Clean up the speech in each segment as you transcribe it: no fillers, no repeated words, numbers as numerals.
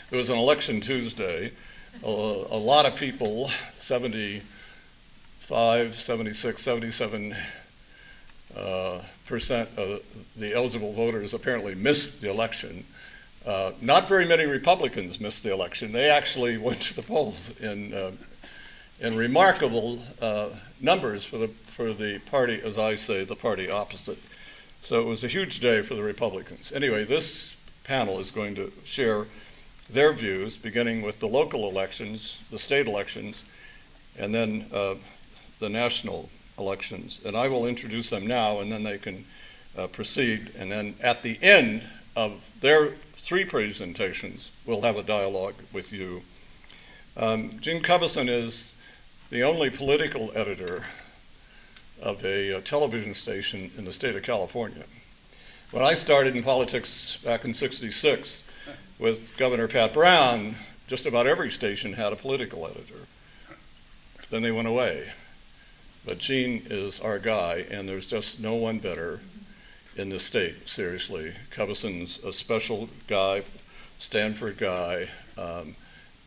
It was an election Tuesday. A lot of people, 75, 76, 77 percent of the eligible voters apparently missed the election. Not very many Republicans missed the election. They actually went to the polls in remarkable numbers for the party, as I say, the party opposite. So it was a huge day for the Republicans. Anyway, this panel is going to share their views, beginning with the local elections, the state elections, and then the national elections. And I will introduce them now, and then they can proceed. And then at the end of their three presentations, we'll have a dialogue with you. Gene Cubbison is the only political editor of a television station in the state of California. When I started in politics back in '66 with Governor Pat Brown, just about every station had a political editor. Then they went away. But Gene is our guy, and there's just no one better in the state, seriously. Cubbison's a special guy, Stanford guy.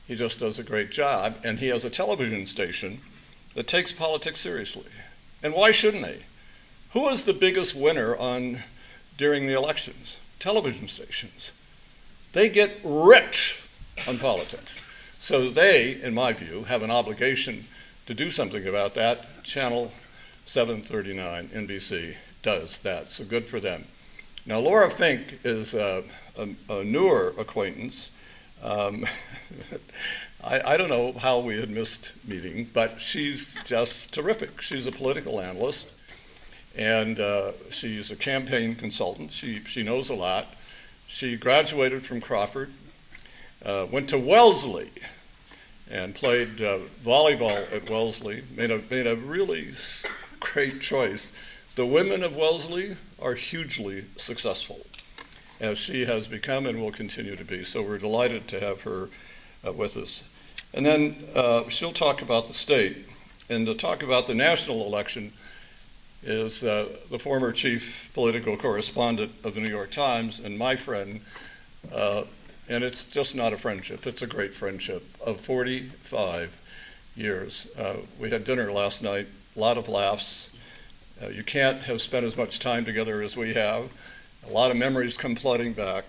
He just does a great job, and he has a television station that takes politics seriously. And why shouldn't they? Who is the biggest winner during the elections? Television stations. They get rich on politics. So they, in my view, have an obligation to do something about that. Channel 739, NBC, does that, so good for them. Now, Laura Fink is a newer acquaintance. I don't know how we had missed meeting, but she's just terrific. She's a political analyst, and she's a campaign consultant. She knows a lot. She graduated from Crawford, went to Wellesley, and played volleyball at Wellesley, made a really great choice. The women of Wellesley are hugely successful, as she has become and will continue to be. So we're delighted to have her with us. And then she'll talk about the state. And to talk about the national election is the former chief political correspondent of the New York Times and my friend, and it's just not a friendship, it's a great friendship of 45 years. We had dinner last night, a lot of laughs. You can't have spent as much time together as we have. A lot of memories come flooding back.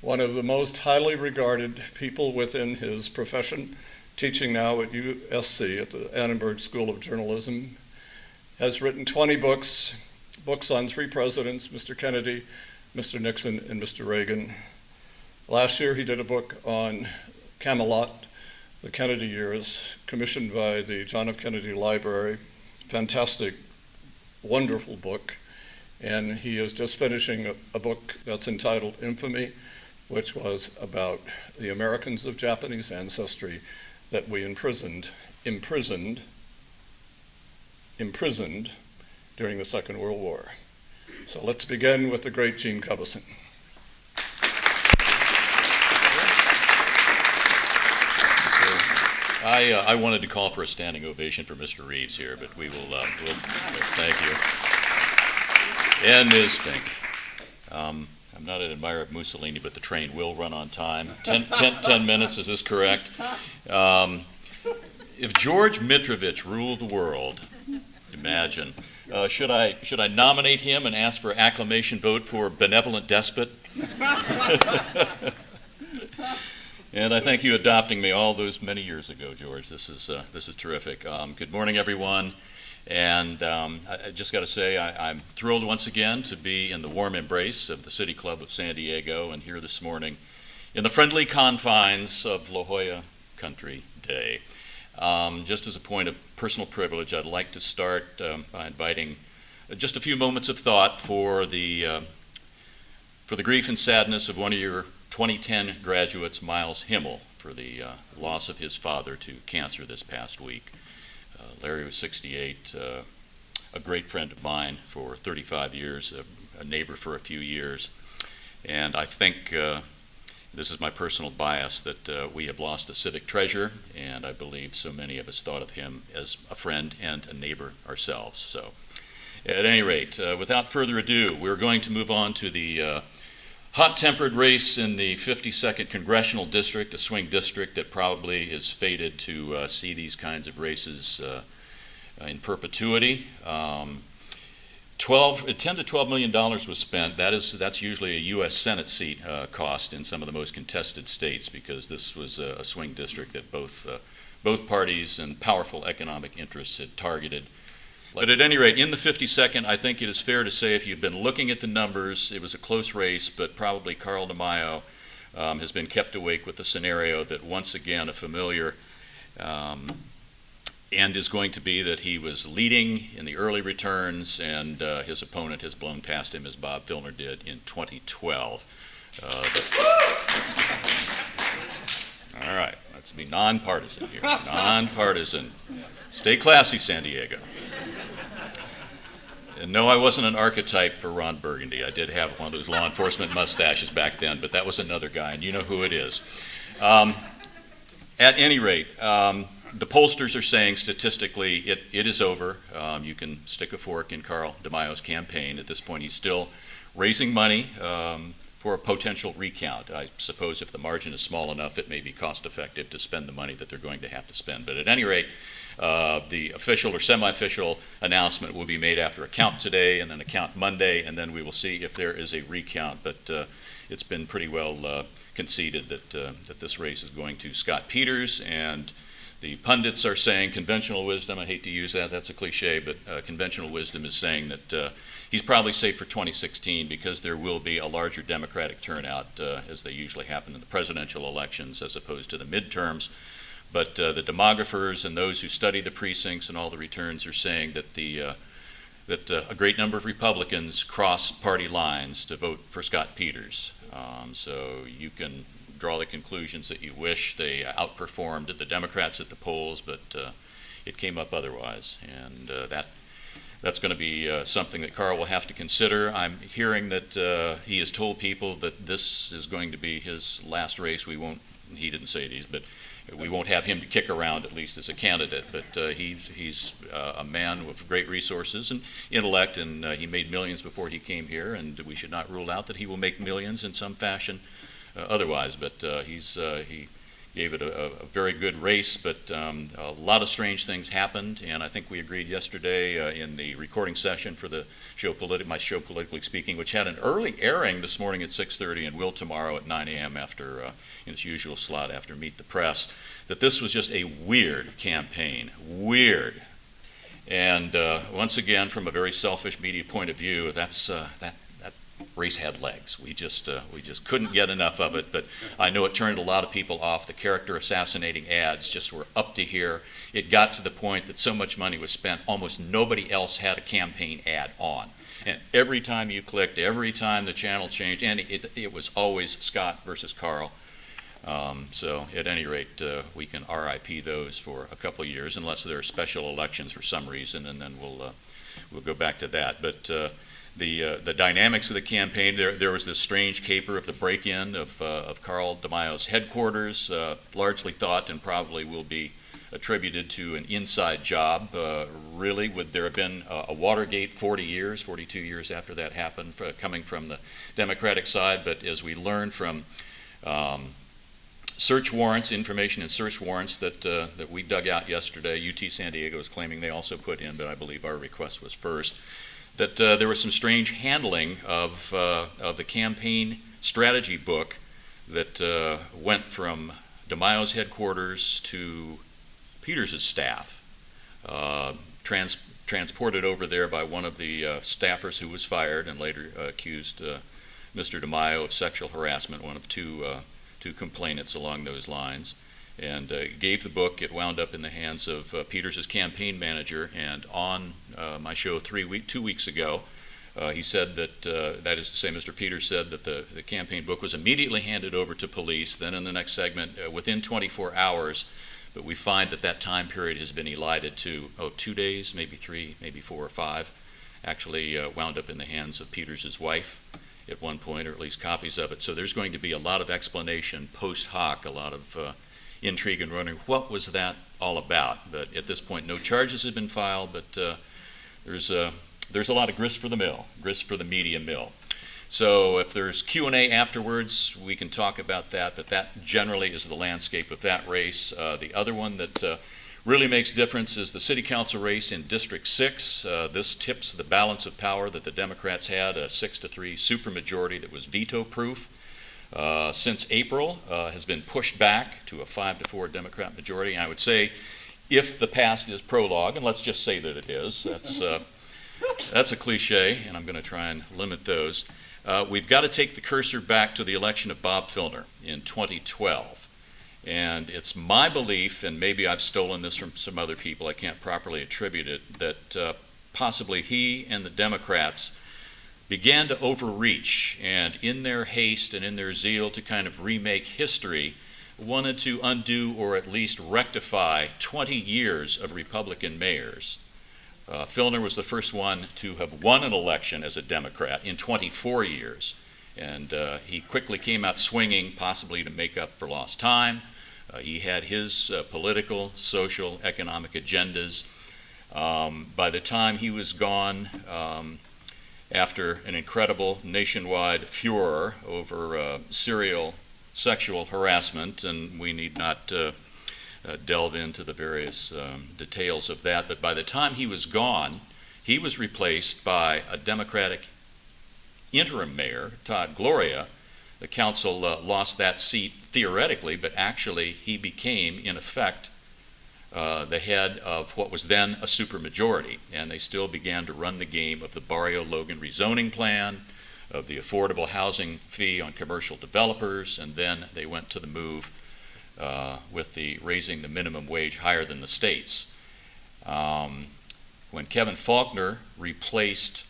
One of the most highly regarded people within his profession, teaching now at USC, at the Annenberg School of Journalism, has written 20 books on three presidents, Mr. Kennedy, Mr. Nixon, and Mr. Reagan. Last year he did a book on Camelot, the Kennedy years, commissioned by the John F. Kennedy Library. Fantastic, wonderful book. And he is just finishing a book that's entitled Infamy, which was about the Americans of Japanese ancestry that we imprisoned during the Second World War. So let's begin with the great Gene Cubbison. I wanted to call for a standing ovation for Mr. Reeves here, but we'll thank you. And Ms. Fink. I'm not an admirer of Mussolini, but the train will run on time. 10 minutes, is this correct? If George Mitrovich ruled the world, imagine. Should I nominate him and ask for acclamation vote for benevolent despot? And I thank you adopting me all those many years ago, George. This is terrific. Good morning, everyone. And I just got to say, I'm thrilled once again to be in the warm embrace of the City Club of San Diego and here this morning in the friendly confines of La Jolla Country Day. Just as a point of personal privilege, I'd like to start by inviting just a few moments of thought for the grief and sadness of one of your 2010 graduates, Miles Himmel, for the loss of his father to cancer this past week. Larry was 68, a great friend of mine for 35 years, a neighbor for a few years. And I think this is my personal bias that we have lost a civic treasure, and I believe so many of us thought of him as a friend and a neighbor ourselves. So at any rate, without further ado, we're going to move on to the hot-tempered race in the 52nd Congressional District, a swing district that probably is fated to see these kinds of races in perpetuity. $10 to $12 million was spent. That's usually a U.S. Senate seat cost in some of the most contested states, because this was a swing district that both parties and powerful economic interests had targeted. But at any rate, in the 52nd, I think it is fair to say, if you've been looking at the numbers, it was a close race, but probably Carl DeMaio has been kept awake with the scenario that, once again, a familiar end is going to be that he was leading in the early returns, and his opponent has blown past him, as Bob Filner did in 2012. All right, let's be nonpartisan here. Nonpartisan. Stay classy, San Diego. And no, I wasn't an archetype for Ron Burgundy. I did have one of those law enforcement mustaches back then, but that was another guy, and you know who it is. At any rate, the pollsters are saying statistically it is over. You can stick a fork in Carl DeMaio's campaign. At this point, he's still raising money for a potential recount. I suppose if the margin is small enough, it may be cost effective to spend the money that they're going to have to spend. But at any rate, the official or semi-official announcement will be made after a count today, and then a count Monday, and then we will see if there is a recount. But it's been pretty well conceded that this race is going to Scott Peters, and the pundits are saying, conventional wisdom, I hate to use that, that's a cliche, but conventional wisdom is saying that he's probably safe for 2016 because there will be a larger Democratic turnout, as they usually happen in the presidential elections as opposed to the midterms. But the demographers and those who study the precincts and all the returns are saying that a great number of Republicans cross party lines to vote for Scott Peters. So you can draw the conclusions that you wish. They outperformed the Democrats at the polls, but it came up otherwise. And that's going to be something that Carl will have to consider. I'm hearing that he has told people that this is going to be his last race. He didn't say these, but we won't have him to kick around, at least as a candidate. But he's a man with great resources and intellect, and he made millions before he came here, and we should not rule out that he will make millions in some fashion otherwise. But he gave it a very good race, but a lot of strange things happened, and I think we agreed yesterday in the recording session for the show, my show, Politically Speaking, which had an early airing this morning at 6:30 and will tomorrow at 9 a.m. after in its usual slot after Meet the Press, that this was just a weird campaign, weird. And once again, from a very selfish media point of view, that race had legs. We just couldn't get enough of it, but I know it turned a lot of people off. The character assassinating ads just were up to here. It got to the point that so much money was spent, almost nobody else had a campaign ad on. And every time you clicked, every time the channel changed, and it was always Scott versus Carl. So at any rate, we can RIP those for a couple of years, unless there are special elections for some reason, and then we'll go back to that. But the dynamics of the campaign, there was this strange caper of the break-in of Carl DeMaio's headquarters, largely thought and probably will be attributed to an inside job. Really, would there have been a Watergate 42 years after that happened, coming from the Democratic side? But as we learned from search warrants, information in search warrants that we dug out yesterday, UT San Diego is claiming they also put in, but I believe our request was first, that there was some strange handling of the campaign strategy book that went from DeMaio's headquarters to Peters' staff, transported over there by one of the staffers who was fired and later accused Mr. DeMaio of sexual harassment, one of two complainants along those lines, and gave the book. It wound up in the hands of Peters' campaign manager, and on my show 2 weeks ago, he said that, that is to say, Mr. Peters said that the campaign book was immediately handed over to police. Then in the next segment, within 24 hours, but we find that time period has been elided to 2 days, maybe 3, maybe 4 or 5, actually wound up in the hands of Peters' wife at one point, or at least copies of it. So there's going to be a lot of explanation post hoc, a lot of intrigue and wondering what was that all about. But at this point, no charges have been filed, but there's a lot of grist for the mill, grist for the media mill. So if there's Q&A afterwards, we can talk about that, but that generally is the landscape of that race. The other one that really makes difference is the city council race in District 6. This tips the balance of power that the Democrats had, a 6-3 supermajority that was veto-proof. Since April, has been pushed back to a 5-4 Democrat majority. And I would say, if the past is prologue, and let's just say that it is, that's a cliche, and I'm going to try and limit those. We've got to take the cursor back to the election of Bob Filner in 2012. And it's my belief, and maybe I've stolen this from some other people, I can't properly attribute it, that possibly he and the Democrats began to overreach, and in their haste and in their zeal to kind of remake history, wanted to undo or at least rectify 20 years of Republican mayors. Filner was the first one to have won an election as a Democrat in 24 years, and he quickly came out swinging, possibly to make up for lost time. He had his political, social, economic agendas. By the time he was gone, after an incredible nationwide furor over serial sexual harassment, and we need not delve into the various details of that, but by the time he was gone, he was replaced by a Democratic interim mayor, Todd Gloria. The council lost that seat theoretically, but actually he became, in effect, the head of what was then a supermajority, and they still began to run the game of the Barrio Logan rezoning plan, of the affordable housing fee on commercial developers, and then they went to the move with the raising the minimum wage higher than the states. When Kevin Faulconer replaced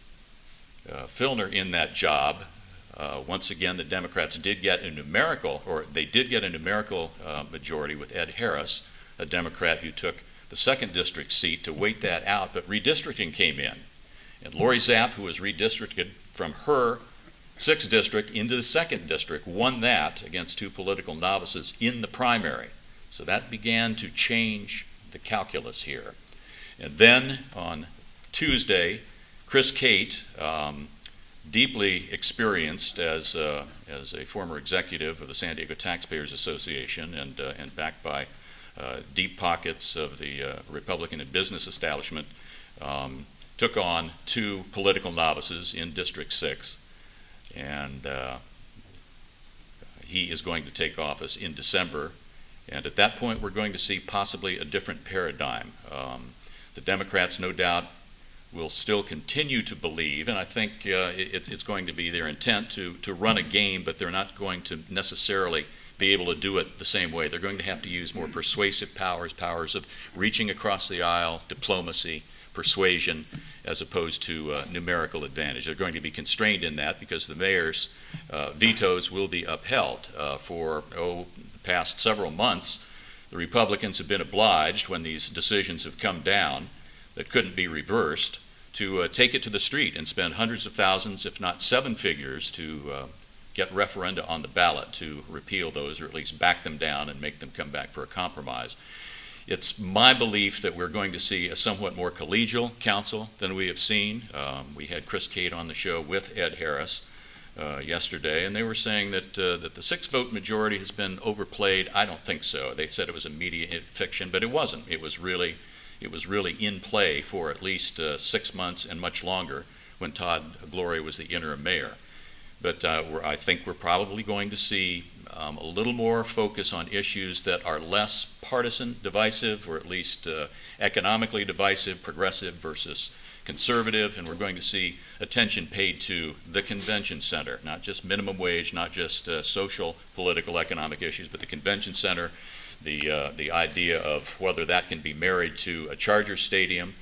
Filner in that job, once again the Democrats did get a numerical, majority with Ed Harris, a Democrat who took the 2nd district seat to wait that out, but redistricting came in. And Lori Zapp, who was redistricted from her 6th district into the 2nd district, won that against 2 political novices in the primary. So that began to change the calculus here. And then on Tuesday, Chris Cate, deeply experienced as a former executive of the San Diego Taxpayers Association and backed by deep pockets of the Republican and business establishment, took on 2 political novices in District 6, and he is going to take office in December. And at that point, we're going to see possibly a different paradigm. The Democrats, no doubt, will still continue to believe, and I think it's going to be their intent to run a game, but they're not going to necessarily be able to do it the same way. They're going to have to use more persuasive powers of reaching across the aisle, diplomacy, persuasion, as opposed to numerical advantage. They're going to be constrained in that because the mayor's vetoes will be upheld. For the past several months, the Republicans have been obliged, when these decisions have come down that couldn't be reversed, to take it to the street and spend hundreds of thousands, if not 7 figures, to get referenda on the ballot to repeal those, or at least back them down and make them come back for a compromise. It's my belief that we're going to see a somewhat more collegial council than we have seen. We had Chris Cate on the show with Ed Harris yesterday, and they were saying that the 6-vote majority has been overplayed. I don't think so. They said it was a media fiction, but it wasn't. It was really in play for at least 6 months and much longer when Todd Gloria was the interim mayor. But I think we're probably going to see a little more focus on issues that are less partisan divisive, or at least economically divisive, progressive versus conservative, and we're going to see attention paid to the convention center, not just minimum wage, not just social, political, economic issues, but the convention center, the idea of whether that can be married to a Charger stadium.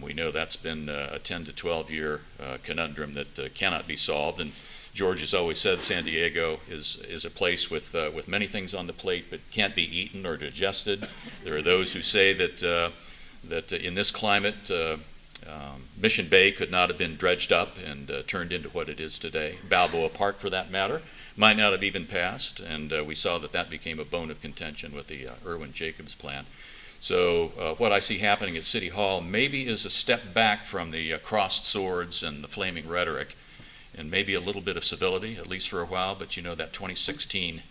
We know that's been a 10 to 12 year conundrum that cannot be solved, and George has always said San Diego is a place with many things on the plate but can't be eaten or digested. There are those who say that in this climate, Mission Bay could not have been dredged up and turned into what it is today. Balboa Park, for that matter, might not have even passed, and we saw that became a bone of contention with the Irwin Jacobs plan. So what I see happening at City Hall maybe is a step back from the crossed swords and the flaming rhetoric, and maybe a little bit of civility, at least for a while, but you know that 2016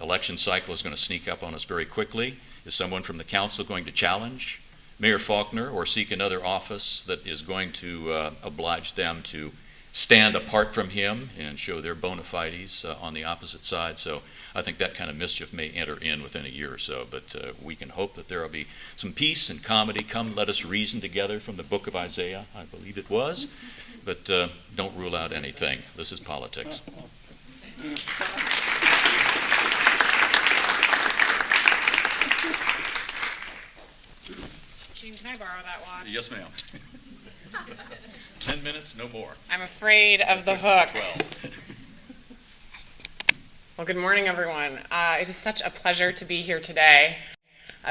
election cycle is going to sneak up on us very quickly. Is someone from the council going to challenge Mayor Faulkner or seek another office that is going to oblige them to stand apart from him and show their bona fides on the opposite side? So I think that kind of mischief may enter in within a year or so, but we can hope that there will be some peace and comedy. Come, let us reason together from the book of Isaiah, I believe it was, but don't rule out anything. This is politics. Gene, can I borrow that watch? Yes, ma'am. 10 minutes, no more. I'm afraid of the hook. 12. Well, good morning, everyone. It is such a pleasure to be here today,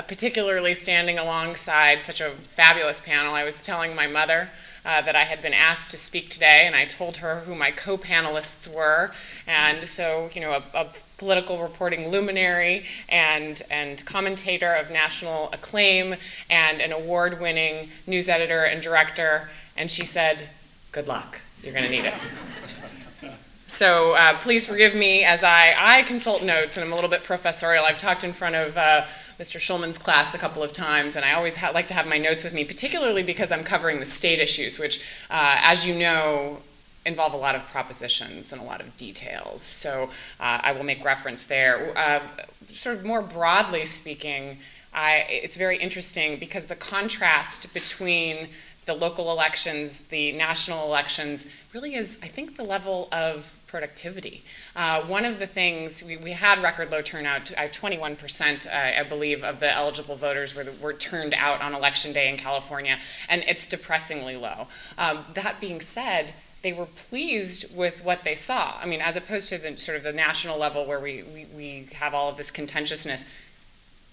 particularly standing alongside such a fabulous panel. I was telling my mother that I had been asked to speak today, and I told her who my co-panelists were. And so, you know, a political reporting luminary and commentator of national acclaim and an award-winning news editor and director. And she said, good luck, you're going to need it. So please forgive me as I consult notes, and I'm a little bit professorial. I've talked in front of Mr. Schulman's class a couple of times, and I always like to have my notes with me, particularly because I'm covering the state issues, which, as you know, involve a lot of propositions and a lot of details. So I will make reference there. Sort of more broadly speaking, it's very interesting because the contrast between the local elections, the national elections, really is, I think, the level of productivity. One of the things, we had record low turnout, 21%, I believe, of the eligible voters were turned out on election day in California, and it's depressingly low. That being said, they were pleased with what they saw. I mean, as opposed to the sort of the national level where we have all of this contentiousness,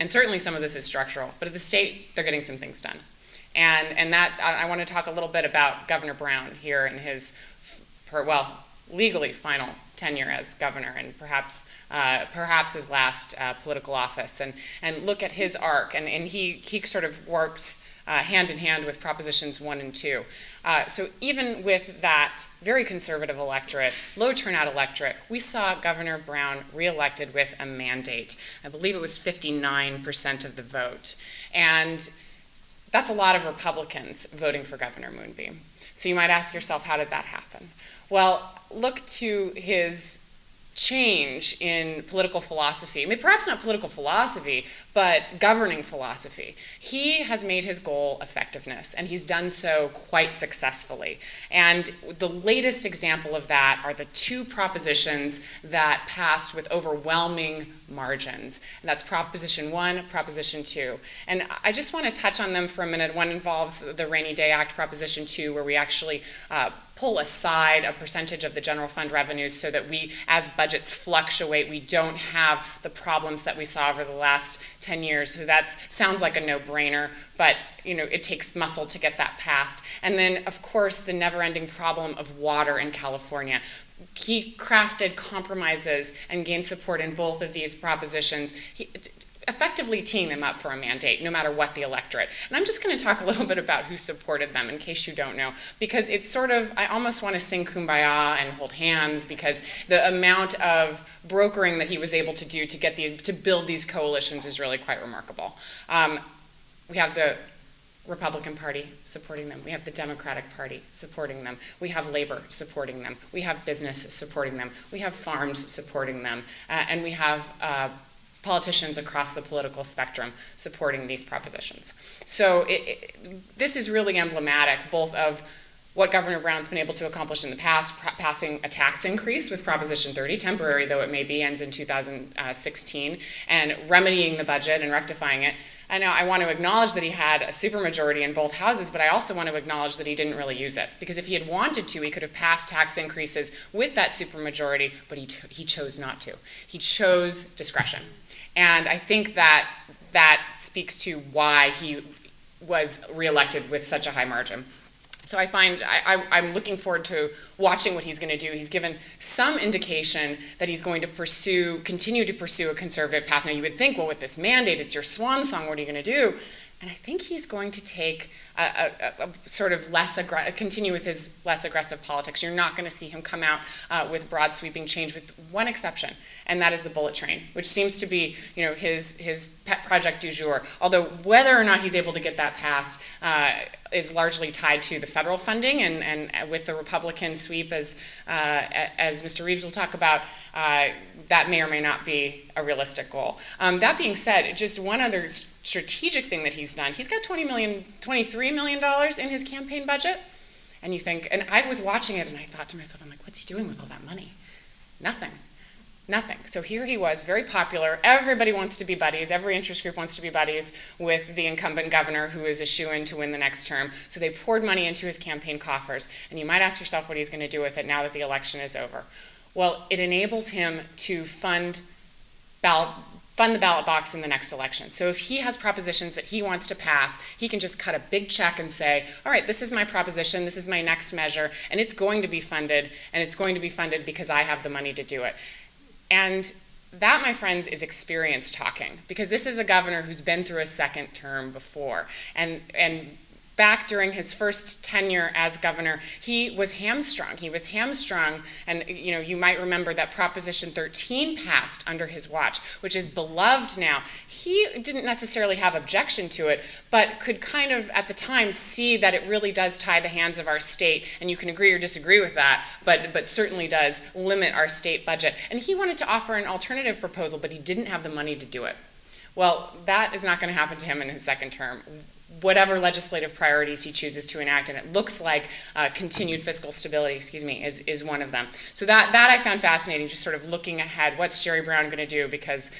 and certainly some of this is structural, but at the state, they're getting some things done. And that, I want to talk a little bit about Governor Brown here in his, legally final tenure as governor, and perhaps his last political office, and look at his arc, and he sort of works hand in hand with Propositions 1 and 2. So even with that very conservative electorate, low turnout electorate, we saw Governor Brown reelected with a mandate. I believe it was 59% of the vote. And that's a lot of Republicans voting for Governor Moonbeam. So you might ask yourself, how did that happen? Well, look to his change in political philosophy. I mean, perhaps not political philosophy, but governing philosophy. He has made his goal effectiveness, and he's done so quite successfully. And the latest example of that are the two propositions that passed with overwhelming margins. And that's Proposition 1, Proposition 2. And I just want to touch on them for a minute. One involves the Rainy Day Act, Proposition 2, where we actually pull aside a percentage of the general fund revenues so that we, as budgets fluctuate, we don't have the problems that we saw over the last 10 years. So that sounds like a no-brainer, but you know, it takes muscle to get that passed. And then, of course, the never-ending problem of water in California. He crafted compromises and gained support in both of these propositions, effectively teeing them up for a mandate, no matter what the electorate. And I'm just going to talk a little bit about who supported them, in case you don't know, because it's sort of, I almost want to sing Kumbaya and hold hands, because the amount of brokering that he was able to do to build these coalitions is really quite remarkable. We have the Republican Party supporting them. We have the Democratic Party supporting them. We have labor supporting them. We have business supporting them. We have farms supporting them. And we have politicians across the political spectrum supporting these propositions. So this is really emblematic both of what Governor Brown's been able to accomplish in the past, passing a tax increase with Proposition 30, temporary though it may be, ends in 2016, and remedying the budget and rectifying it. And now I want to acknowledge that he had a supermajority in both houses, but I also want to acknowledge that he didn't really use it. Because if he had wanted to, he could have passed tax increases with that supermajority, but he chose not to. He chose discretion. And I think that speaks to why he was reelected with such a high margin. So I'm looking forward to watching what he's going to do. He's given some indication that he's going to continue to pursue a conservative path. Now you would think, well, with this mandate, it's your swan song, what are you going to do? And I think he's going to take sort of continue with his less aggressive politics. You're not going to see him come out with broad sweeping change, with one exception, and that is the bullet train, which seems to be, his pet project du jour. Although whether or not he's able to get that passed is largely tied to the federal funding, and with the Republican sweep, as Mr. Reeves will talk about, that may or may not be a realistic goal. That being said, just one other strategic thing that he's done, he's got $23 million in his campaign budget. And you think, and I was watching it and I thought to myself, I'm like, what's he doing with all that money? Nothing. So here he was, very popular. Everybody wants to be buddies. Every interest group wants to be buddies with the incumbent governor, who is a shoo-in to win the next term. So they poured money into his campaign coffers. And you might ask yourself what he's going to do with it now that the election is over. Well, it enables him to fund the ballot box in the next election. So if he has propositions that he wants to pass, he can just cut a big check and say, all right, this is my proposition, this is my next measure, and it's going to be funded, and it's going to be funded because I have the money to do it. And that, my friends, is experience talking, because this is a governor who's been through a second term before. And back during his first tenure as governor, he was hamstrung. And you might remember that Proposition 13 passed under his watch, which is beloved now. He didn't necessarily have objection to it, but could kind of, at the time, see that it really does tie the hands of our state, and you can agree or disagree with that, but certainly does limit our state budget. And he wanted to offer an alternative proposal, but he didn't have the money to do it. Well, that is not going to happen to him in his second term. Whatever legislative priorities he chooses to enact, and it looks like continued fiscal stability, is one of them. So that I found fascinating, just sort of looking ahead. What's Jerry Brown going to do? Because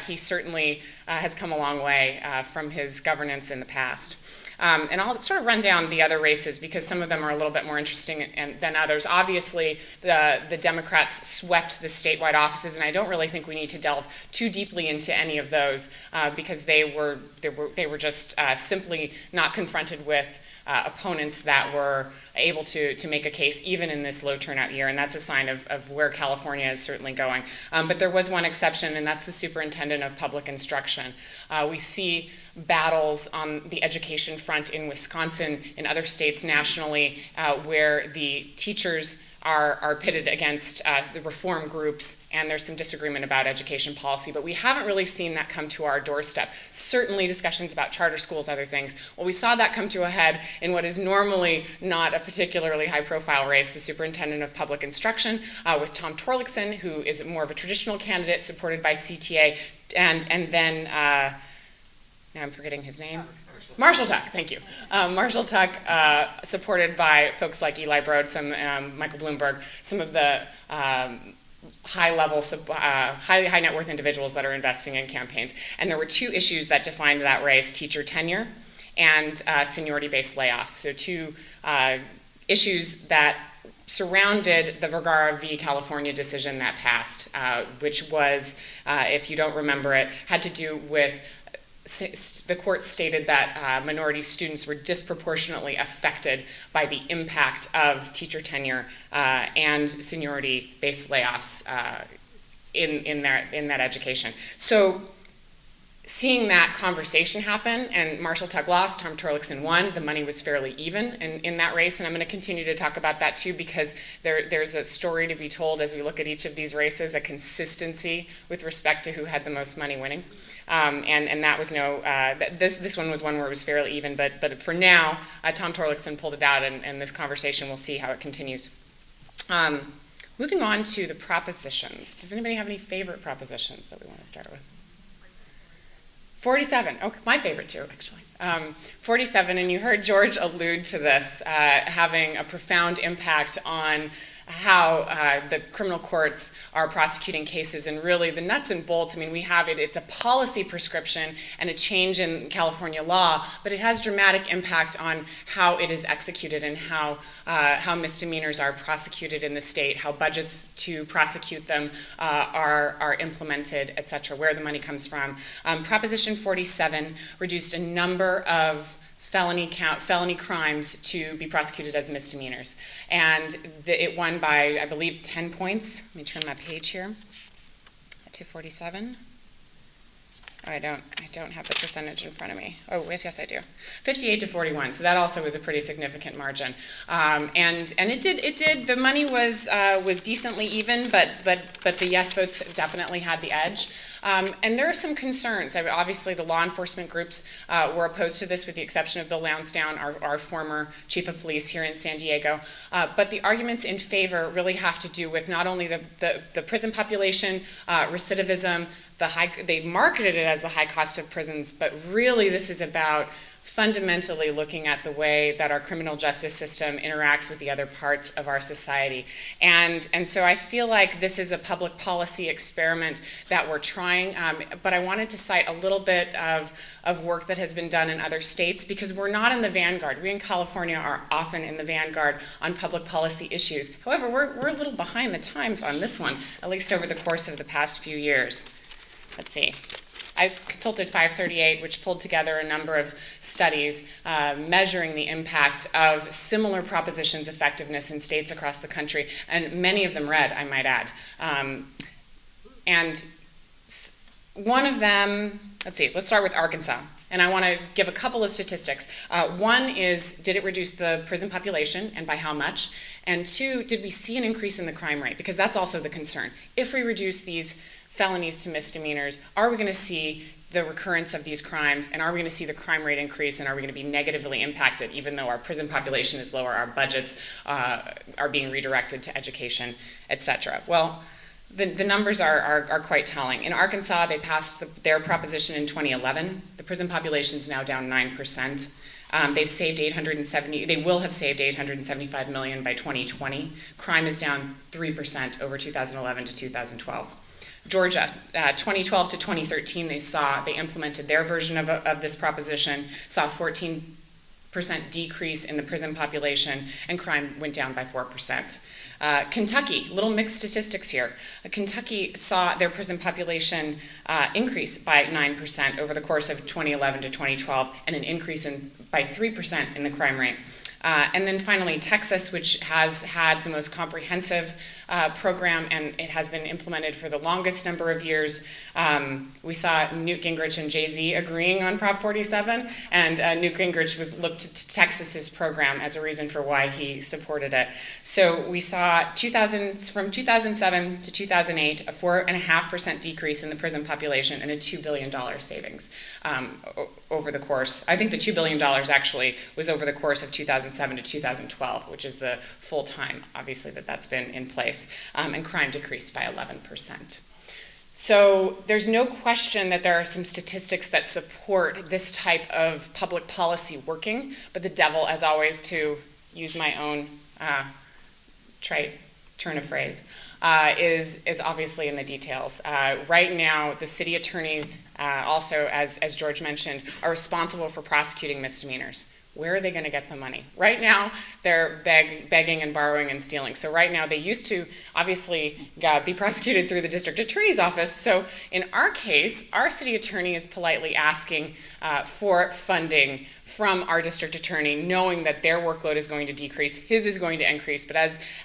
he certainly has come a long way from his governance in the past. And I'll sort of run down the other races because some of them are a little bit more interesting than others. Obviously, the Democrats swept the statewide offices, and I don't really think we need to delve too deeply into any of those because they were just simply not confronted with opponents that were able to make a case even in this low turnout year, and that's a sign of where California is certainly going. But there was one exception, and that's the superintendent of public instruction. We see battles on the education front in Wisconsin, in other states nationally, where the teachers are pitted against the reform groups, and there's some disagreement about education policy, but we haven't really seen that come to our doorstep. Certainly discussions about charter schools, other things. Well, we saw that come to a head in what is normally not a particularly high-profile race, the superintendent of public instruction, with Tom Torlakson, who is more of a traditional candidate supported by CTA, and then now I'm forgetting his name. Marshall Tuck, thank you. Marshall Tuck, supported by folks like Eli Broad, Michael Bloomberg, some of the high-level, high net worth individuals that are investing in campaigns. And there were two issues that defined that race: teacher tenure and seniority-based layoffs. So two issues that surrounded the Vergara v. California decision that passed, which was, if you don't remember it, had to do with the court stated that minority students were disproportionately affected by the impact of teacher tenure and seniority-based layoffs in that education. So seeing that conversation happen, and Marshall Tuck lost, Tom Torlakson won, the money was fairly even in that race, and I'm going to continue to talk about that too, because there's a story to be told as we look at each of these races, a consistency with respect to who had the most money winning. And that was this one was one where it was fairly even, but for now, Tom Torlakson pulled it out, and this conversation, we'll see how it continues. Moving on to the propositions. Does anybody have any favorite propositions that we want to start with? 47, okay, my favorite too, actually. 47, and you heard George allude to this, having a profound impact on how the criminal courts are prosecuting cases, and really the nuts and bolts. I mean, we have it's a policy prescription and a change in California law, but it has dramatic impact on how it is executed and how misdemeanors are prosecuted in the state, how budgets to prosecute them are implemented, et cetera, where the money comes from. Proposition 47 reduced a number of felony crimes to be prosecuted as misdemeanors. And it won by, I believe, 10 points. Let me turn my page here to 47. I don't have the percentage in front of me. Oh, yes, I do. 58-41. So that also was a pretty significant margin. And it did. The money was decently even, but the yes votes definitely had the edge. And there are some concerns. I mean, obviously, the law enforcement groups were opposed to this, with the exception of Bill Lansdowne, our former chief of police here in San Diego. But the arguments in favor really have to do with not only the prison population, recidivism, they marketed it as the high cost of prisons, but really this is about fundamentally looking at the way that our criminal justice system interacts with the other parts of our society. And so I feel like this is a public policy experiment that we're trying, but I wanted to cite a little bit of work that has been done in other states, because we're not in the vanguard. We in California are often in the vanguard on public policy issues. However, we're a little behind the times on this one, at least over the course of the past few years. Let's see. I consulted 538, which pulled together a number of studies measuring the impact of similar propositions' effectiveness in states across the country, and many of them red, I might add. And one of them, let's start with Arkansas. And I want to give a couple of statistics. One is, did it reduce the prison population, and by how much? And two, did we see an increase in the crime rate? Because that's also the concern. If we reduce these felonies to misdemeanors, are we going to see the recurrence of these crimes, and are we going to see the crime rate increase, and are we going to be negatively impacted, even though our prison population is lower, our budgets are being redirected to education, etc.? Well, the numbers are quite telling. In Arkansas, they passed their proposition in 2011. The prison population is now down 9%. They've saved they will have saved $875 million by 2020. Crime is down 3% over 2011 to 2012. Georgia, 2012 to 2013, they implemented their version of this proposition, saw a 14% decrease in the prison population, and crime went down by 4%. Kentucky, little mixed statistics here. Kentucky saw their prison population increase by 9% over the course of 2011 to 2012, and an increase by 3% in the crime rate. And then finally, Texas, which has had the most comprehensive program, and it has been implemented for the longest number of years. We saw Newt Gingrich and Jay-Z agreeing on Prop 47, and Newt Gingrich looked to Texas's program as a reason for why he supported it. So we saw from 2007 to 2008, a 4.5% decrease in the prison population and a $2 billion savings over the course. I think the $2 billion actually was over the course of 2007 to 2012, which is the full time, obviously, that's been in place. And crime decreased by 11%. So there's no question that there are some statistics that support this type of public policy working, but the devil, as always, to use my own turn of phrase, is obviously in the details. Right now, the city attorneys also, as George mentioned, are responsible for prosecuting misdemeanors. Where are they going to get the money? Right now, they're begging and borrowing and stealing. So right now, they used to obviously be prosecuted through the district attorney's office. So in our case, our city attorney is politely asking for funding from our district attorney, knowing that their workload is going to decrease, his is going to increase. But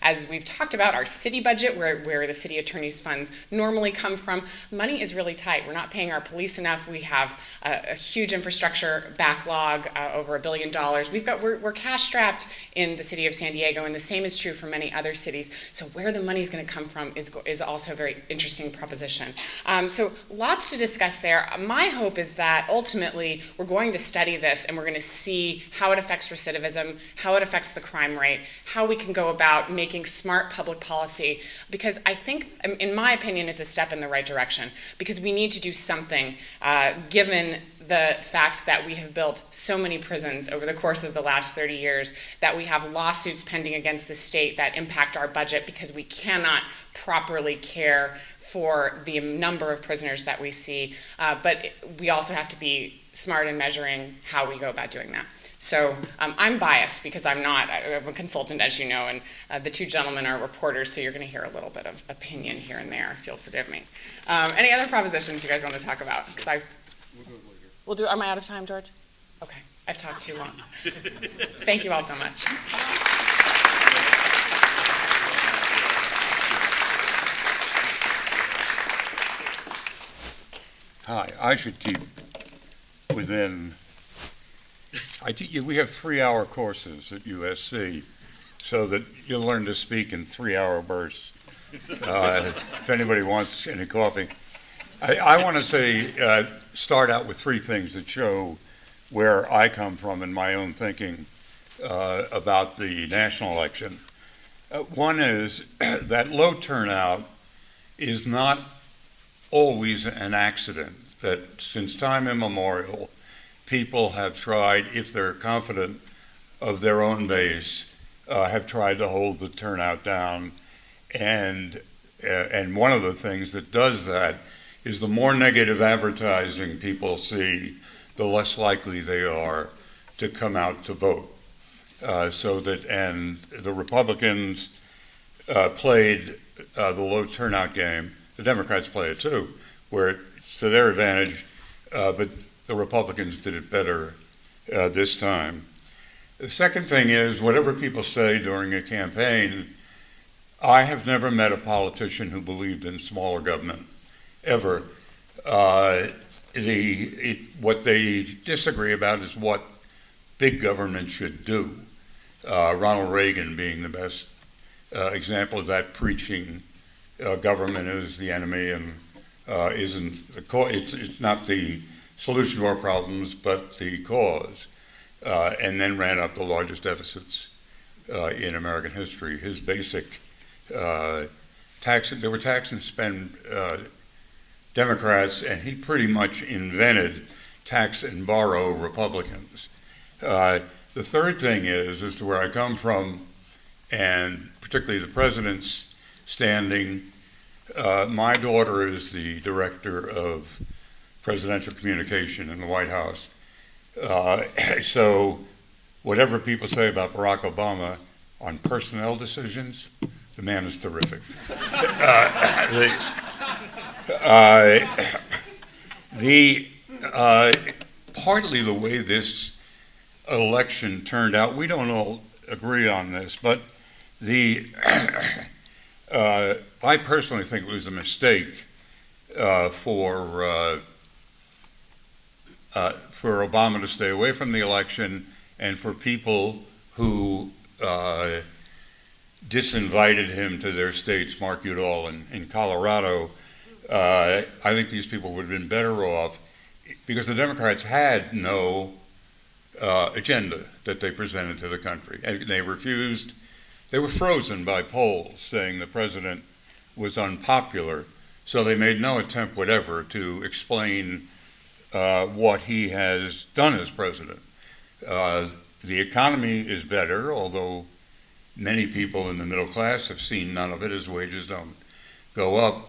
as we've talked about, our city budget, where the city attorney's funds normally come from, money is really tight. We're not paying our police enough. We have a huge infrastructure backlog, over $1 billion. We're cash strapped in the city of San Diego, and the same is true for many other cities. So where the money is going to come from is also a very interesting proposition. So lots to discuss there. My hope is that ultimately we're going to study this, and we're going to see how it affects recidivism, how it affects the crime rate, how we can go about making smart public policy, because I think, in my opinion, it's a step in the right direction, because we need to do something given the fact that we have built so many prisons over the course of the last 30 years, that we have lawsuits pending against the state that impact our budget because we cannot properly care for the number of prisoners that we see. But we also have to be smart in measuring how we go about doing that. So I'm biased because I'm a consultant, as you know, and the two gentlemen are reporters, so you're going to hear a little bit of opinion here and there, if you'll forgive me. Any other propositions you guys want to talk about? Because we'll do it later. Am I out of time, George? Okay, I've talked too long. Thank you all so much. Hi, I should keep within, we have 3-hour courses at USC so that you'll learn to speak in 3-hour bursts. If anybody wants any coffee. I want to say, start out with 3 things that show where I come from in my own thinking about the national election. One is that low turnout is not always an accident, that since time immemorial, people have tried, if they're confident of their own base, have tried to hold the turnout down. And one of the things that does that is the more negative advertising people see, the less likely they are to come out to vote. And the Republicans played the low turnout game. The Democrats play it too, where it's to their advantage, but the Republicans did it better this time. The second thing is, whatever people say during a campaign, I have never met a politician who believed in smaller government, ever. What they disagree about is what big government should do. Ronald Reagan being the best example of that, preaching government is the enemy and isn't the cause. It's not the solution to our problems, but the cause. And then ran up the largest deficits in American history. His basic there were tax and spend Democrats, and he pretty much invented tax and borrow Republicans. The third thing is, as to where I come from, and particularly the president's standing, my daughter is the director of presidential communication in the White House. So whatever people say about Barack Obama on personnel decisions, the man is terrific. Partly the way this election turned out, we don't all agree on this, but I personally think it was a mistake for Obama to stay away from the election, and for people who disinvited him to their states, Mark Udall in Colorado. I think these people would have been better off, because the Democrats had no agenda that they presented to the country. And they refused, they were frozen by polls saying the president was unpopular, so they made no attempt whatever to explain what he has done as president. The economy is better, although many people in the middle class have seen none of it, as wages don't go up.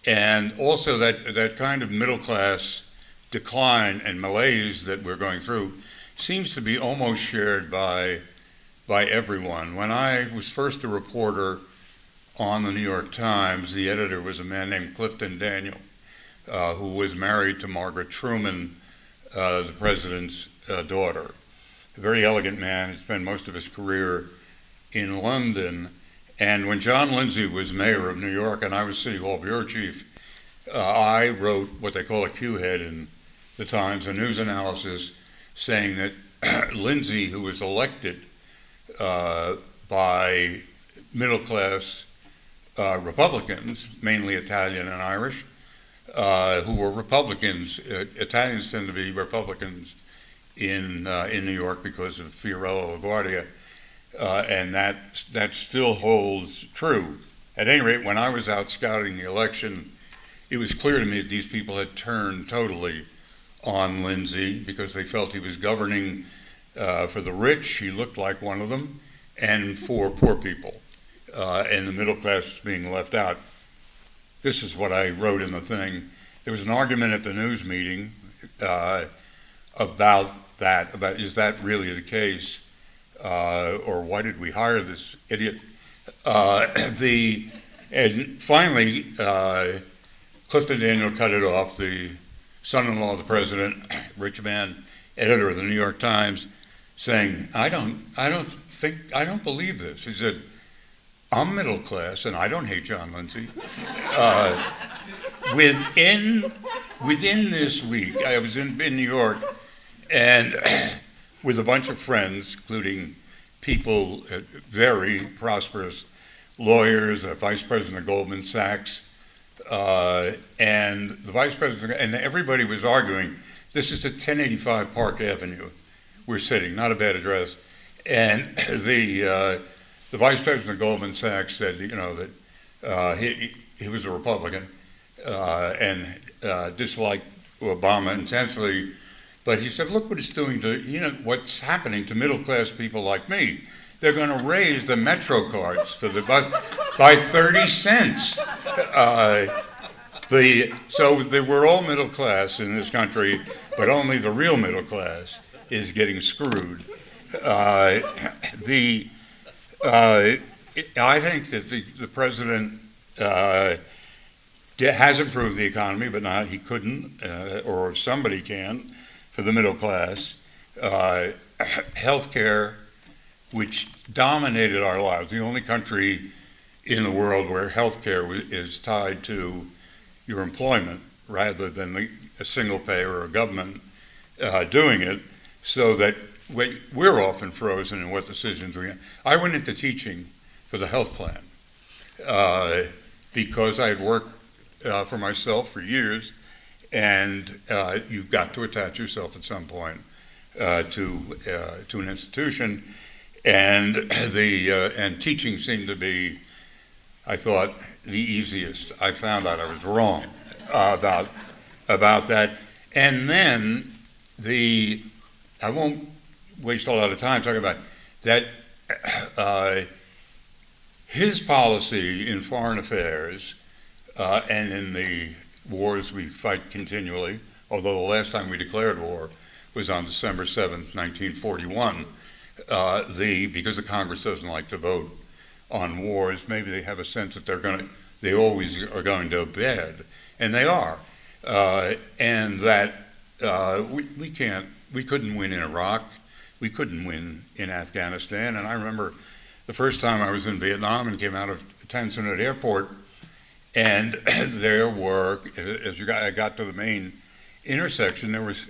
And also that kind of middle class decline and malaise that we're going through seems to be almost shared by everyone. When I was first a reporter on the New York Times, the editor was a man named Clifton Daniel, who was married to Margaret Truman, the president's daughter. A very elegant man. He spent most of his career in London. And when John Lindsay was mayor of New York and I was City Hall bureau chief, I wrote what they call a Q-head in the Times, a news analysis, saying that Lindsay, who was elected by middle-class Republicans, mainly Italian and Irish, who were Republicans. Italians tend to be Republicans in New York because of Fiorello LaGuardia, and that still holds true. At any rate, when I was out scouting the election, it was clear to me that these people had turned totally on Lindsay because they felt he was governing for the rich, he looked like one of them, and for poor people, and the middle class was being left out. This is what I wrote in the thing. There was an argument at the news meeting about is that really the case, or why did we hire this idiot? And finally, Clifton Daniel cut it off. The son-in-law of the president, rich man, editor of the New York Times, saying, I don't believe this. He said, I'm middle class and I don't hate John Lindsay. Within within this week, I was in New York, and with a bunch of friends, including people, very prosperous lawyers, a vice president of Goldman Sachs, and the vice president, and everybody was arguing, this is at 1085 Park Avenue. We're sitting, not a bad address. And the vice president of Goldman Sachs said, that he was a Republican and disliked Obama intensely. But he said, look what it's doing to, what's happening to middle-class people like me. They're going to raise the Metro cards for the bus by 30 cents. So we're all middle class in this country, but only the real middle class is getting screwed. I think that the president has improved the economy, but he couldn't, or somebody can, for the middle class. Healthcare, which dominated our lives, the only country in the world where healthcare is tied to your employment rather than a single payer or a government doing it, so that we're often frozen in what decisions we have. I went into teaching for the health plan because I had worked for myself for years, and you've got to attach yourself at some point to an institution, and teaching seemed to be, I thought, the easiest. I found out I was wrong about that, and then I won't waste a lot of time talking about that. His policy in foreign affairs and in the wars we fight continually, although the last time we declared war was on December 7th, 1941, because the Congress doesn't like to vote on wars. Maybe they have a sense that they always are going to bad, and they are, and that we couldn't win in Iraq, we couldn't win in Afghanistan. And I remember the first time I was in Vietnam and came out of Tan Son Nhut Airport, and there were, I got to the main intersection, there was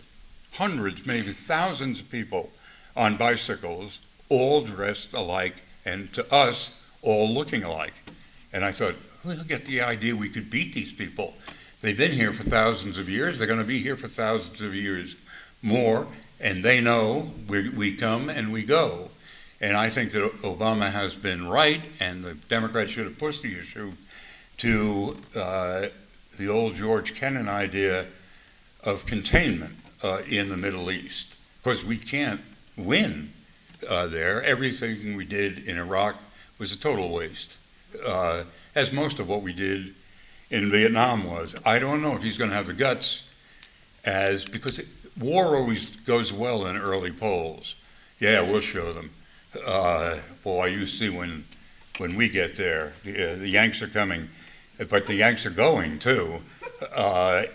hundreds, maybe thousands of people on bicycles, all dressed alike, and to us, all looking alike. And I thought, we'll get the idea we could beat these people. They've been here for thousands of years. They're going to be here for thousands of years more, and they know we come and we go. And I think that Obama has been right, and the Democrats should have pushed the issue to the old George Kennan idea of containment in the Middle East. Of course, we can't win there. Everything we did in Iraq was a total waste, as most of what we did in Vietnam was. I don't know if he's going to have the guts, because war always goes well in early polls. Yeah, we'll show them. Boy, you see when we get there, the Yanks are coming, but the Yanks are going too.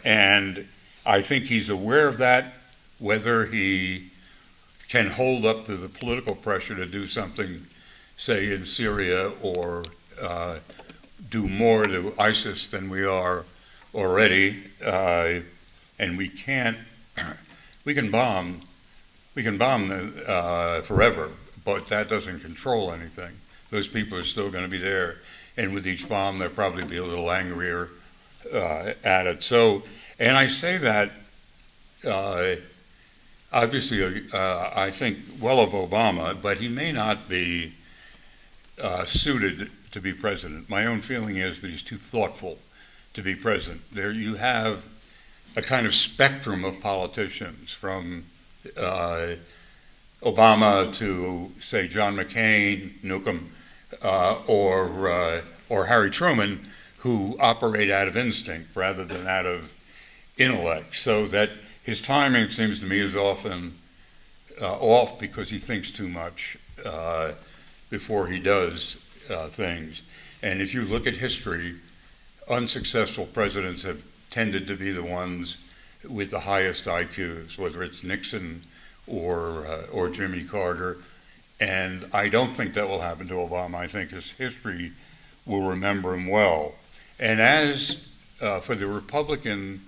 And I think he's aware of that. Whether he can hold up to the political pressure to do something, say in Syria, or do more to ISIS than we are already, and we can bomb forever, but that doesn't control anything. Those people are still going to be there, and with each bomb they'll probably be a little angrier at it. So, and I say that obviously I think well of Obama, but he may not be suited to be president. My own feeling is that he's too thoughtful to be president. There you have a kind of spectrum of politicians, from Obama to, say, John McCain, Newcomb, or Harry Truman, who operate out of instinct rather than out of intellect. So that his timing, seems to me, is often off because he thinks too much before he does things. And if you look at history, unsuccessful presidents have tended to be the ones with the highest IQs, whether it's Nixon or Jimmy Carter. And I don't think that will happen to Obama. I think his history will remember him well. And as for the Republican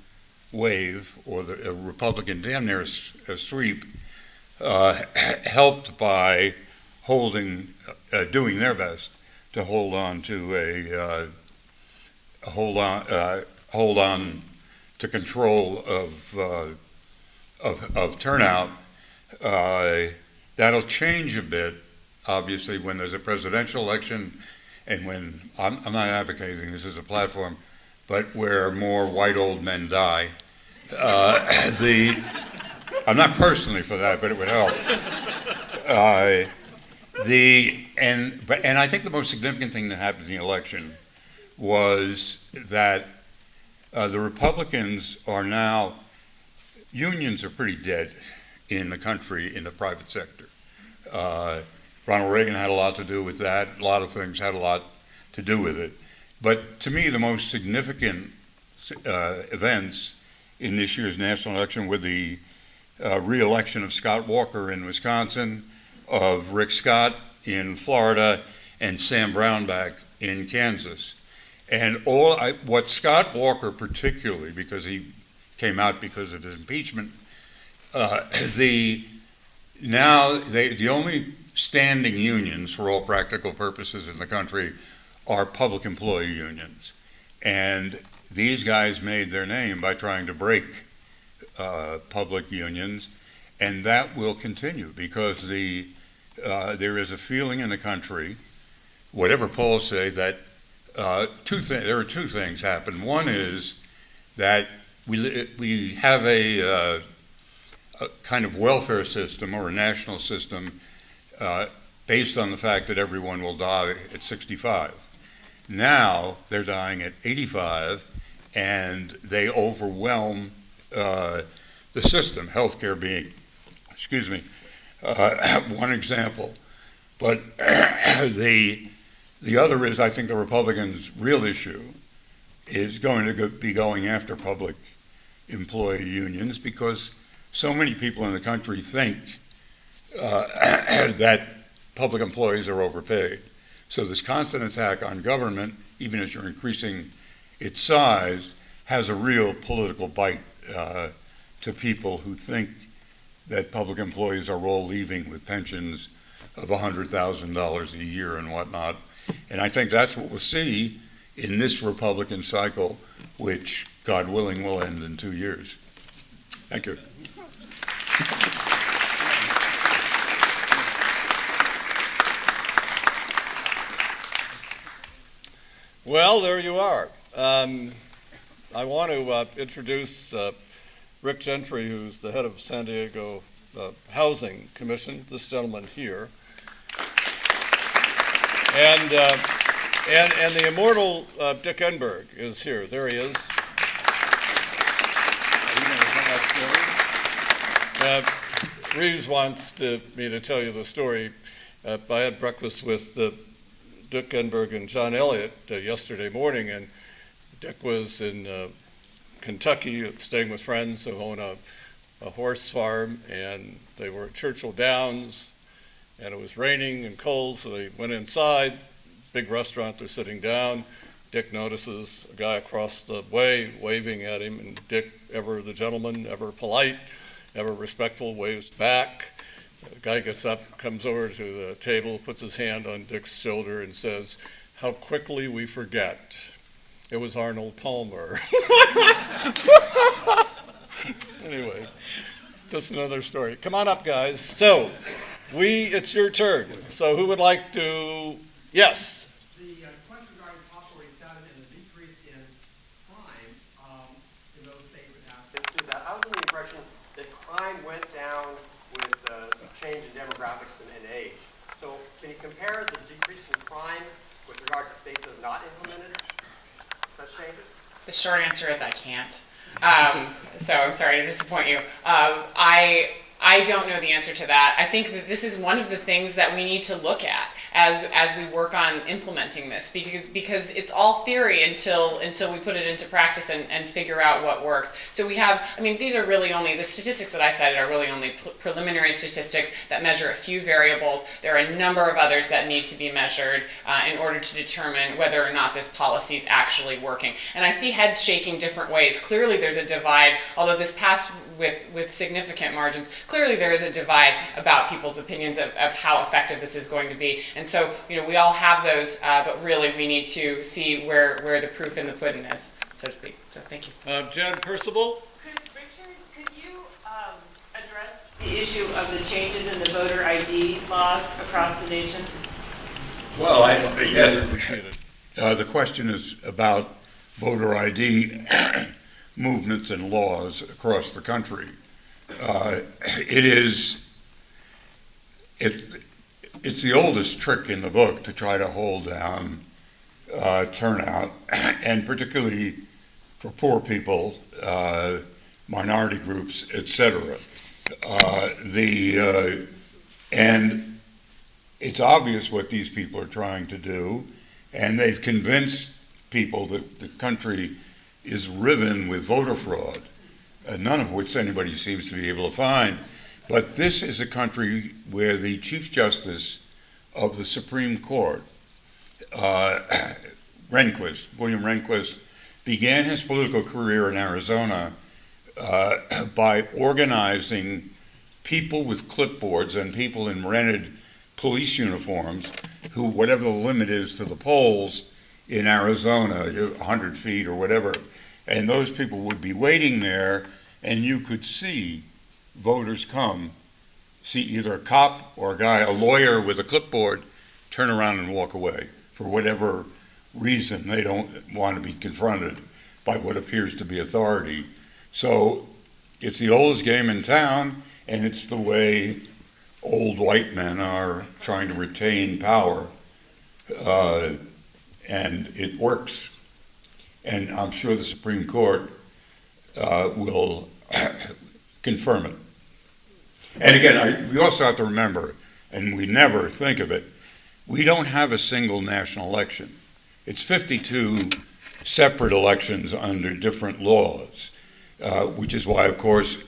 wave, or the Republican damn near sweep, helped by doing their best to hold on to hold on to control of turnout. That'll change a bit, obviously, when there's a presidential election, and when I'm not advocating this as a platform, but where more white old men die. I'm not personally for that, but it would help. And I think the most significant thing that happened in the election was that the Republicans are now, unions are pretty dead in the country, in the private sector. Ronald Reagan had a lot to do with that. A lot of things had a lot to do with it. But to me, the most significant events in this year's national election were the re-election of Scott Walker in Wisconsin, of Rick Scott in Florida, and Sam Brownback in Kansas. And what Scott Walker particularly, because he came out because of his impeachment, the only standing unions for all practical purposes in the country are public employee unions. And these guys made their name by trying to break public unions, and that will continue because there is a feeling in the country, whatever polls say, that there are two things happen. One is that we have a kind of welfare system or a national system based on the fact that everyone will die at 65. Now they're dying at 85, and they overwhelm the system, healthcare being, one example. But the other is, I think the Republicans' real issue is going to be going after public employee unions, because so many people in the country think that public employees are overpaid. So this constant attack on government, even as you're increasing its size, has a real political bite to people who think that public employees are all leaving with pensions of $100,000 a year and whatnot. And I think that's what we'll see in this Republican cycle, which, God willing, will end in 2 years. Thank you. Well, there you are. I want to introduce Rick Gentry, who's the head of San Diego Housing Commission, this gentleman here. And the immortal Dick Enberg is here. There he is. Reeves wants me to tell you the story. I had breakfast with Dick Enberg and John Elliott yesterday morning, and Dick was in Kentucky staying with friends who own a horse farm, and they were at Churchill Downs, and it was raining and cold, so they went inside, big restaurant, they're sitting down. Dick notices a guy across the way waving at him, and Dick, ever the gentleman, ever polite, ever respectful, waves back. The guy gets up, comes over to the table, puts his hand on Dick's shoulder and says, "How quickly we forget. It was Arnold Palmer." Anyway, just another story. Come on up, guys. So, it's your turn. So who would like to, yes? The question regarding possible resetting and the decrease in crime in those states that have been through that. I was under the impression that crime went down with change in demographics and age. So can you compare the decrease in crime with regards to states that have not implemented such changes? The short answer is I can't. So I'm sorry to disappoint you. I don't know the answer to that. I think that this is one of the things that we need to look at. as we work on implementing this, because it's all theory until we put it into practice and figure out what works. So we have, I mean, these are really only, the statistics that I cited are really only preliminary statistics that measure a few variables. There are a number of others that need to be measured in order to determine whether or not this policy is actually working. And I see heads shaking different ways. Clearly there's a divide, although this passed with significant margins. Clearly there is a divide about people's opinions of how effective this is going to be. And so, we all have those, but really we need to see where the proof in the pudding is, so to speak. So thank you. Jan Percival? Richard, could you address the issue of the changes in the voter ID laws across the nation? Well, the question is about voter ID movements and laws across the country. It's the oldest trick in the book to try to hold down turnout, and particularly for poor people, minority groups, etc. And it's obvious what these people are trying to do, and they've convinced people that the country is riven with voter fraud, none of which anybody seems to be able to find. But this is a country where the Chief Justice of the Supreme Court, William Rehnquist, began his political career in Arizona by organizing people with clipboards and people in rented police uniforms who, whatever the limit is to the polls in Arizona, 100 feet or whatever, and those people would be waiting there, and you could see voters come, see either a cop or a lawyer with a clipboard, turn around and walk away for whatever reason. They don't want to be confronted by what appears to be authority. So it's the oldest game in town, and it's the way old white men are trying to retain power, and it works. And I'm sure the Supreme Court will confirm it. And again, we also have to remember, and we never think of it, we don't have a single national election. It's 52 separate elections under different laws, which is why, of course,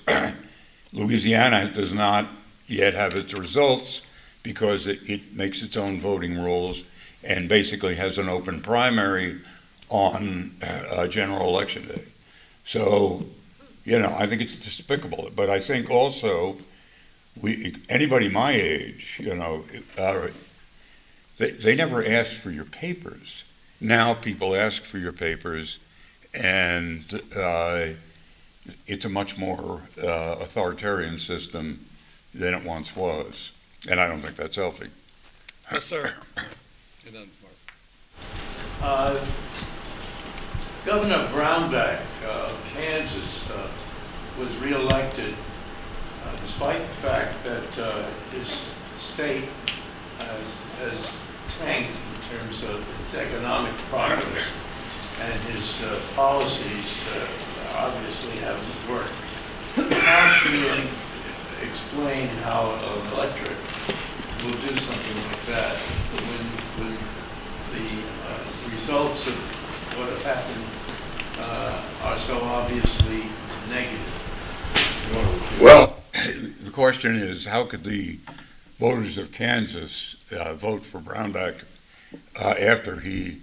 Louisiana does not yet have its results, because it makes its own voting rules and basically has an open primary on general election day. So, I think it's despicable. But I think also, anybody my age, they never asked for your papers. Now people ask for your papers, and it's a much more authoritarian system than it once was. And I don't think that's healthy. Yes, sir. And then Mark. Governor Brownback of Kansas was reelected despite the fact that his state has tanked in terms of its economic progress, and his policies obviously haven't worked. How can you explain how an electorate will do something like that when the results of what have happened are so obviously negative? Well, the question is, how could the voters of Kansas vote for Brownback after he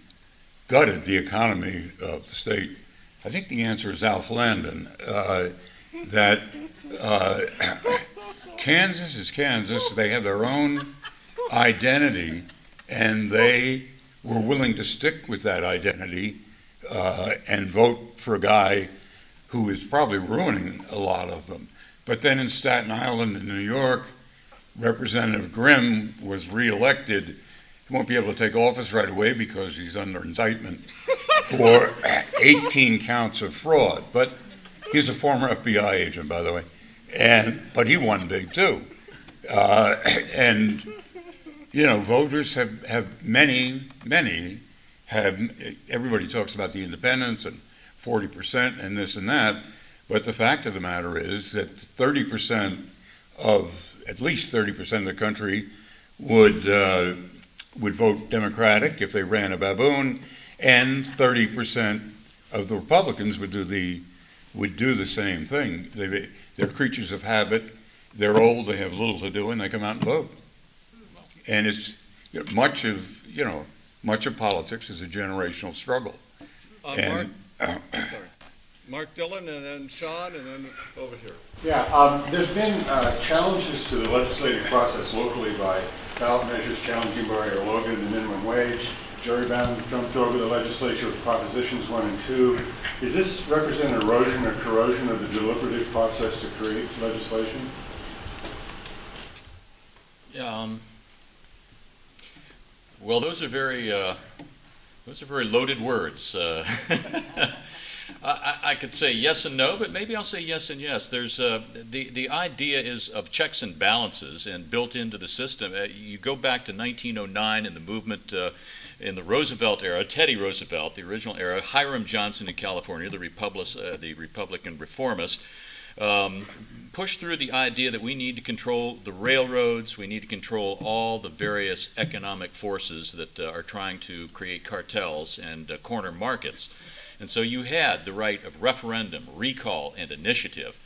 gutted the economy of the state? I think the answer is Alf Landon, that Kansas is Kansas. They have their own identity, and they were willing to stick with that identity and vote for a guy who is probably ruining a lot of them. But then in Staten Island and New York, Representative Grimm was reelected. He won't be able to take office right away because he's under indictment for 18 counts of fraud. But he's a former FBI agent, by the way. But he won big, too. And voters have many have, everybody talks about the independents and 40% and this and that, but the fact of the matter is that at least 30% of the country would would vote Democratic if they ran a baboon, and 30% of the Republicans would do the same thing. They're creatures of habit. They're old. They have little to do, and they come out and vote. And it's much of politics is a generational struggle. Mark Dillon, and then Sean, and then over here. Yeah, there's been challenges to the legislative process locally by ballot measures challenging Mario Logan, the minimum wage. Jerry Brown jumped over the legislature with Propositions 1 and 2. Does this represent erosion or corrosion of the deliberative process to create legislation? Well, those are very loaded words. I could say yes and no, but maybe I'll say yes and yes. There's the idea is of checks and balances, and built into the system. You go back to 1909 and the movement in the Roosevelt era, Teddy Roosevelt, the original era, Hiram Johnson in California, the Republican reformist, pushed through the idea that we need to control the railroads, we need to control all the various economic forces that are trying to create cartels and corner markets. And so you had the right of referendum, recall, and initiative.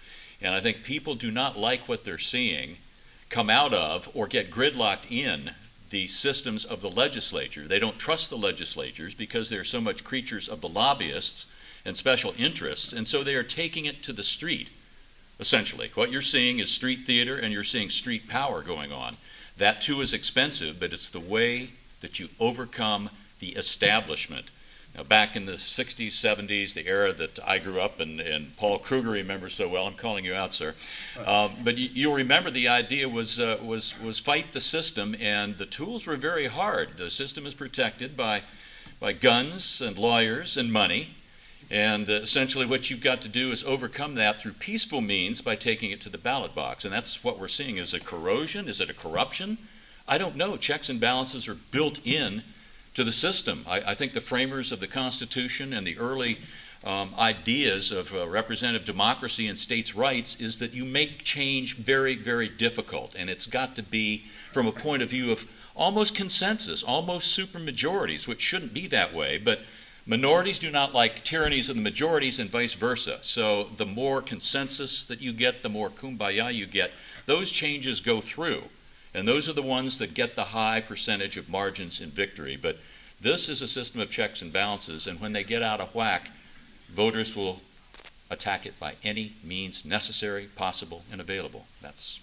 And I think people do not like what they're seeing come out of or get gridlocked in the systems of the legislature. They don't trust the legislatures because they're so much creatures of the lobbyists and special interests, and so they are taking it to the street, essentially. What you're seeing is street theater, and you're seeing street power going on. That too is expensive, but it's the way that you overcome the establishment. Now, back in the 60s, 70s, the era that I grew up in, and Paul Kruger remembers so well, I'm calling you out, sir. But you'll remember the idea was fight the system, and the tools were very hard. The system is protected by guns and lawyers and money, and essentially what you've got to do is overcome that through peaceful means by taking it to the ballot box. And that's what we're seeing. Is it corrosion? Is it a corruption? I don't know. Checks and balances are built in to the system. I think the framers of the Constitution and the early ideas of representative democracy and states' rights is that you make change very, very difficult, and it's got to be from a point of view of almost consensus, almost supermajorities, which shouldn't be that way, but minorities do not like tyrannies of the majorities and vice versa. So the more consensus that you get, the more kumbaya you get, those changes go through. And those are the ones that get the high percentage of margins in victory. But this is a system of checks and balances, and when they get out of whack, voters will attack it by any means necessary, possible, and available. That's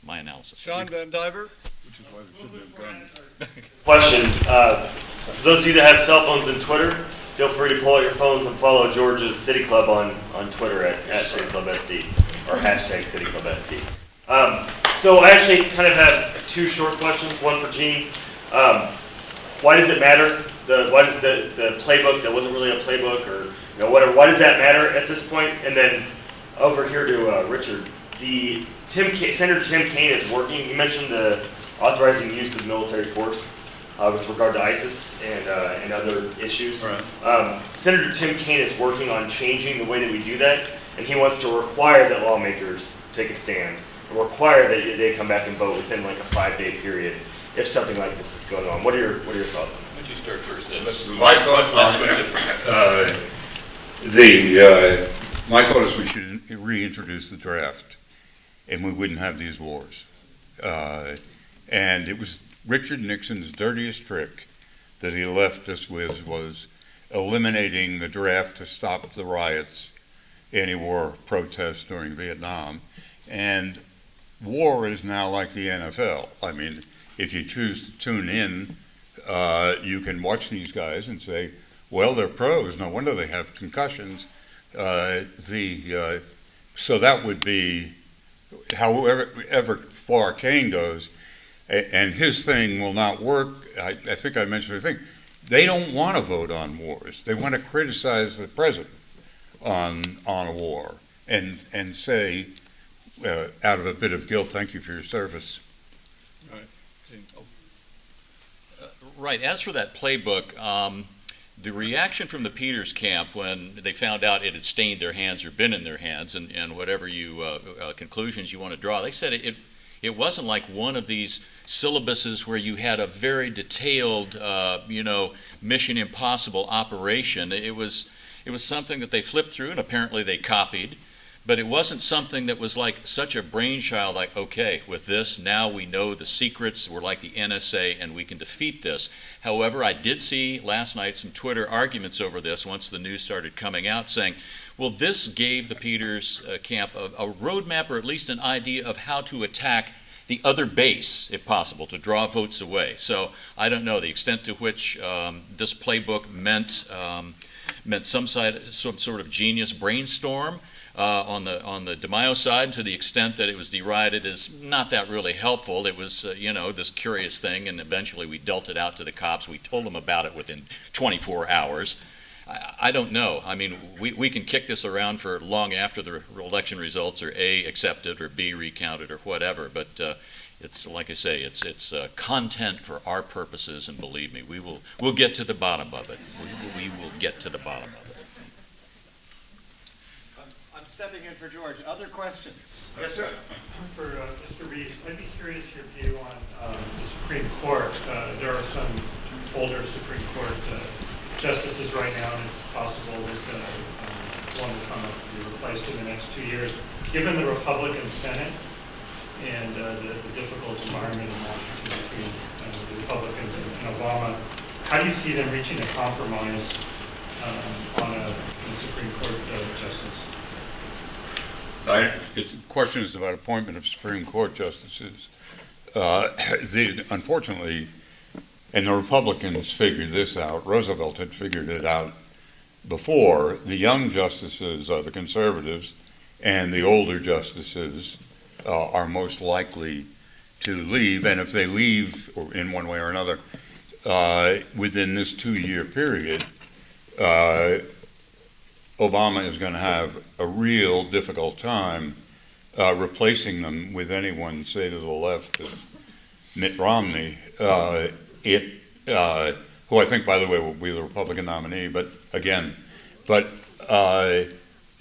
my analysis. Sean Van Diver? Which is why they shouldn't have done. Question. For those of you that have cell phones and Twitter, feel free to pull out your phones and follow George's City Club on Twitter at CityClubSD or hashtag CityClubSD. So I actually kind of have two short questions, one for Gene. Why does it matter? Why does the playbook that wasn't really a playbook, or whatever, why does that matter at this point? And then over here to Richard, Senator Tim Kaine is working. You mentioned the authorizing use of military force with regard to ISIS and other issues. Right. Senator Tim Kaine is working on changing the way that we do that, and he wants to require that lawmakers take a stand, and require that they come back and vote within like a 5-day period if something like this is going on. What are your thoughts on that? Why don't you start first? My thought is we should reintroduce the draft, and we wouldn't have these wars. And it was Richard Nixon's dirtiest trick that he left us with, was eliminating the draft to stop the riots, anti-war protests during Vietnam. And war is now like the NFL. I mean, if you choose to tune in, you can watch these guys and say, well, they're pros, no wonder they have concussions. So that would be, however far Kaine goes, and his thing will not work. I think I mentioned the thing. They don't want to vote on wars. They want to criticize the president on a war and say, out of a bit of guilt, thank you for your service. Right. As for that playbook, the reaction from the Peters camp when they found out it had stained their hands or been in their hands, and whatever conclusions you want to draw, they said It wasn't like one of these syllabuses where you had a very detailed, Mission Impossible operation. It was something that they flipped through and apparently they copied. But it wasn't something that was like such a brainchild, like, okay, with this, now we know the secrets, we're like the NSA, and we can defeat this. However, I did see last night some Twitter arguments over this once the news started coming out, saying, well, this gave the Peters camp a roadmap, or at least an idea of how to attack the other base, if possible, to draw votes away. So I don't know the extent to which this playbook meant some sort of genius brainstorm. On the DeMaio side, to the extent that it was derided as not that really helpful. It was, this curious thing, and eventually we dealt it out to the cops. We told them about it within 24 hours. I don't know. I mean, we can kick this around for long after the election results are A, accepted, or B, recounted, or whatever, but it's, like I say, it's content for our purposes, and believe me, we'll get to the bottom of it. We will get to the bottom of it. Stepping in for George. Other questions? Yes, sir. For Mr. Reeves, I'd be curious your view on the Supreme Court. There are some older Supreme Court justices right now, and it's possible that one will come up to be replaced in the next 2 years. Given the Republican Senate and the difficult environment in Washington between the Republicans and Obama, how do you see them reaching a compromise on a Supreme Court justice? The question is about appointment of Supreme Court justices. Unfortunately, and the Republicans figured this out, Roosevelt had figured it out before, the young justices are the conservatives, and the older justices are most likely to leave, and if they leave, or in one way or another, within this 2-year period, Obama is going to have a real difficult time replacing them with anyone, say, to the left of Mitt Romney, who I think, by the way, will be the Republican nominee. But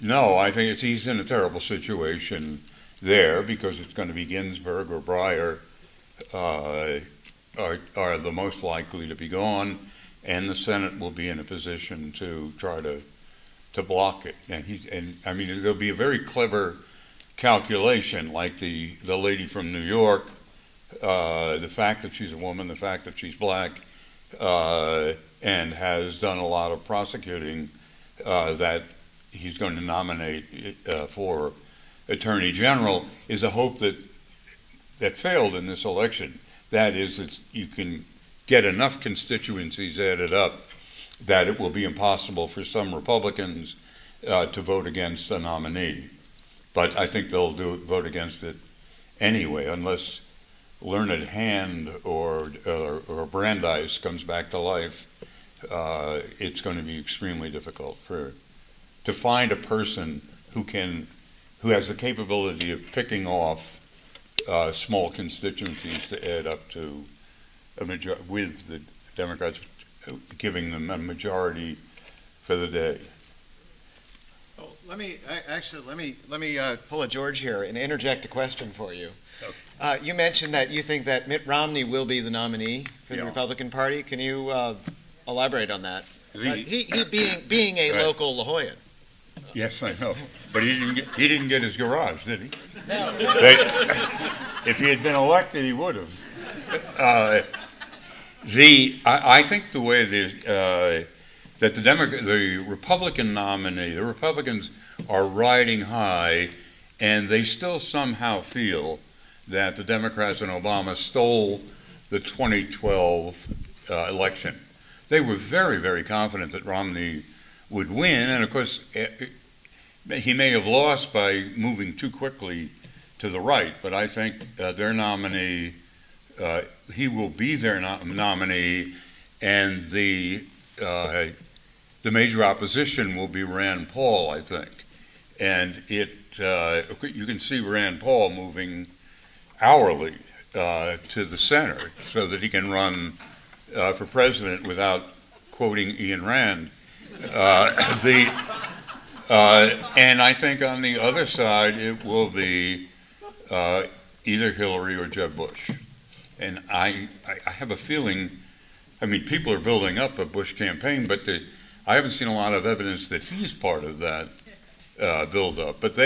no, I think he's in a terrible situation there because it's going to be Ginsburg or Breyer are the most likely to be gone, and the Senate will be in a position to try to block it. And I mean, there'll be a very clever calculation, like the lady from New York, the fact that she's a woman, the fact that she's black, and has done a lot of prosecuting, that he's going to nominate for Attorney General, is a hope that failed in this election. That is, that you can get enough constituencies added up that it will be impossible for some Republicans to vote against the nominee. But I think they'll vote against it anyway, unless Learned Hand or Brandeis comes back to life. It's going to be extremely difficult to find a person who has the capability of picking off small constituencies to add up to a majority, with the Democrats giving them a majority for the day. Oh, let me pull a George here and interject a question for you. Okay. You mentioned that you think that Mitt Romney will be the nominee for the Republican Party. Can you elaborate on that? He being a right. local La Jolla. Yes, I know, but he didn't get his garage, did he? No. If he had been elected, he would have. I think the way that the Republican nominee, the Republicans are riding high, and they still somehow feel that the Democrats and Obama stole the 2012 election. They were very, very confident that Romney would win, and of course, he may have lost by moving too quickly to the right, but I think their nominee, he will be their nominee, and the major opposition will be Rand Paul, I think. And you can see Rand Paul moving hourly to the center so that he can run for president without quoting Ayn Rand. And I think on the other side, it will be either Hillary or Jeb Bush. And I have a feeling, I mean, people are building up a Bush campaign, but I haven't seen a lot of evidence that he's part of that buildup. But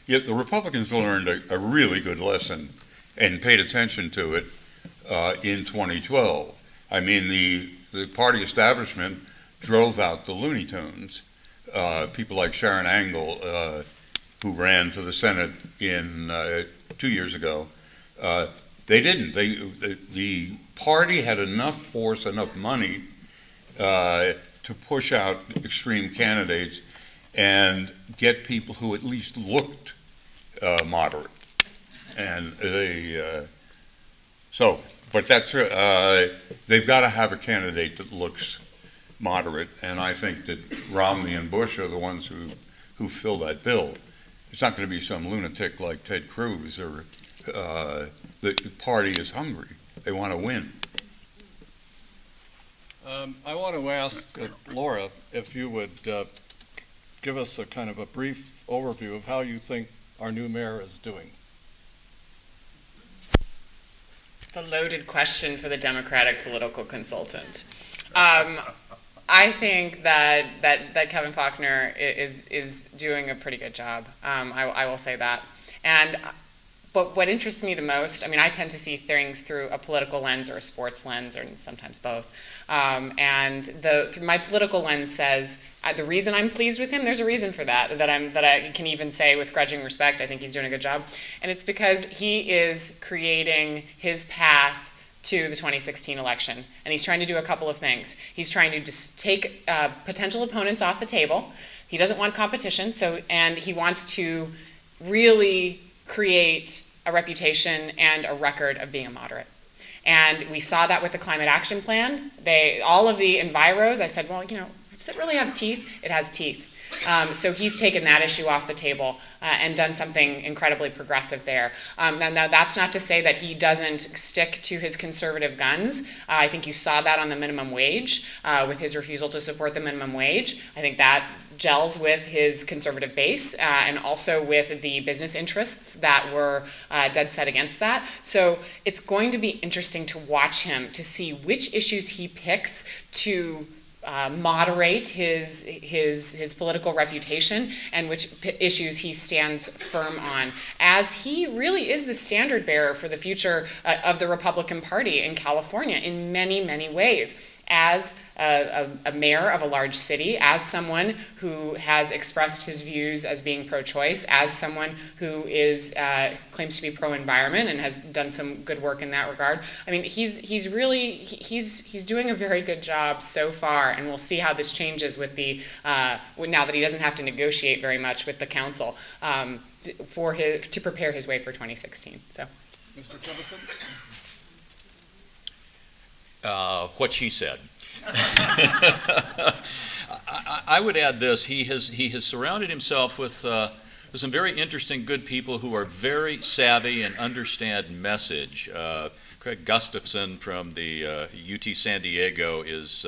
yet the Republicans learned a really good lesson and paid attention to it in 2012. I mean, the party establishment drove out the Looney Tunes. People like Sharon Angle, who ran for the Senate in 2 years ago, they didn't. The party had enough force, enough money to push out extreme candidates and get people who at least looked moderate. And but that's they've got to have a candidate that looks moderate, and I think that Romney and Bush are the ones who fill that bill. It's not going to be some lunatic like Ted Cruz, or the party is hungry. They want to win. I want to ask Laura if you would give us a kind of a brief overview of how you think our new mayor is doing. It's a loaded question for the Democratic political consultant. I think that Kevin Faulconer is doing a pretty good job. I will say that. But what interests me the most, I mean, I tend to see things through a political lens or a sports lens, or sometimes both. My political lens says the reason I'm pleased with him, there's a reason for that I can even say with grudging respect. I think he's doing a good job, and it's because he is creating his path to the 2016 election, and he's trying to do a couple of things. He's trying to just take potential opponents off the table. He doesn't want competition, and he wants to really create a reputation and a record of being a moderate. And we saw that with the Climate Action Plan. All of the enviros, I said, well, does it really have teeth? It has teeth. So he's taken that issue off the table and done something incredibly progressive there. Now that's not to say that he doesn't stick to his conservative guns. I think you saw that on the minimum wage with his refusal to support the minimum wage. I think that gels with his conservative base and also with the business interests that were dead set against that. So it's going to be interesting to watch him to see which issues he picks to moderate his political reputation and which issues he stands firm on, as he really is the standard bearer for the future of the Republican Party in California in many, many ways. As a mayor of a large city, as someone who has expressed his views as being pro-choice, as someone who claims to be pro-environment and has done some good work in that regard. I mean, he's doing a very good job so far, and we'll see how this changes with now that he doesn't have to negotiate very much with the council to prepare his way for 2016. So, Mr. Cubbison? What she said. I would add this: he has surrounded himself with some very interesting, good people who are very savvy and understand message. Craig Gustafson from the UT San Diego is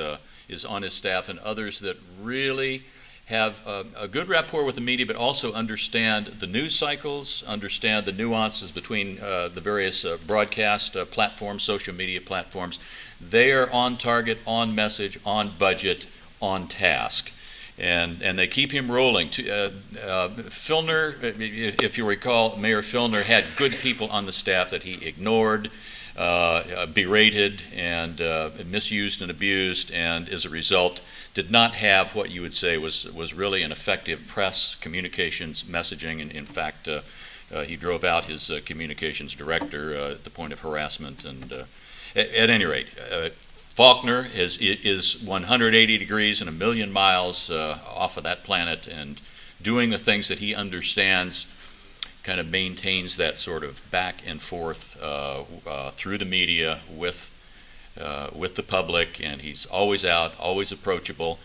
on his staff, and others that really have a good rapport with the media, but also understand the news cycles, understand the nuances between the various broadcast platforms, social media platforms. They are on target, on message, on budget, on task. And they keep him rolling. Filner, if you recall, Mayor Filner had good people on the staff that he ignored, berated, and misused and abused, and as a result did not have what you would say was really an effective press, communications, messaging, and in fact he drove out his communications director at the point of harassment. And at any rate, Faulconer is 180 degrees and a million miles off of that planet, and doing the things that he understands kind of maintains that sort of back and forth through the media with the public, and he's always out, always approachable.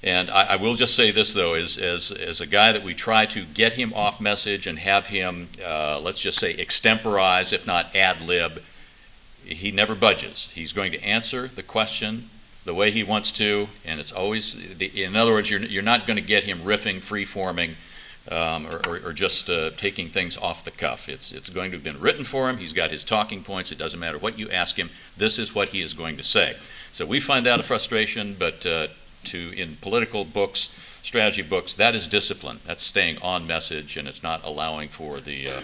And I will just say this, though, as a guy that we try to get him off message and have him, let's just say, extemporize, if not ad-lib, he never budges. He's going to answer the question the way he wants to, and it's always, in other words, you're not going to get him riffing, free-forming, or just taking things off the cuff. It's going to have been written for him. He's got his talking points. It doesn't matter what you ask him. This is what he is going to say. So we find that a frustration, but in political books, strategy books, that is discipline. That's staying on message, and it's not allowing for the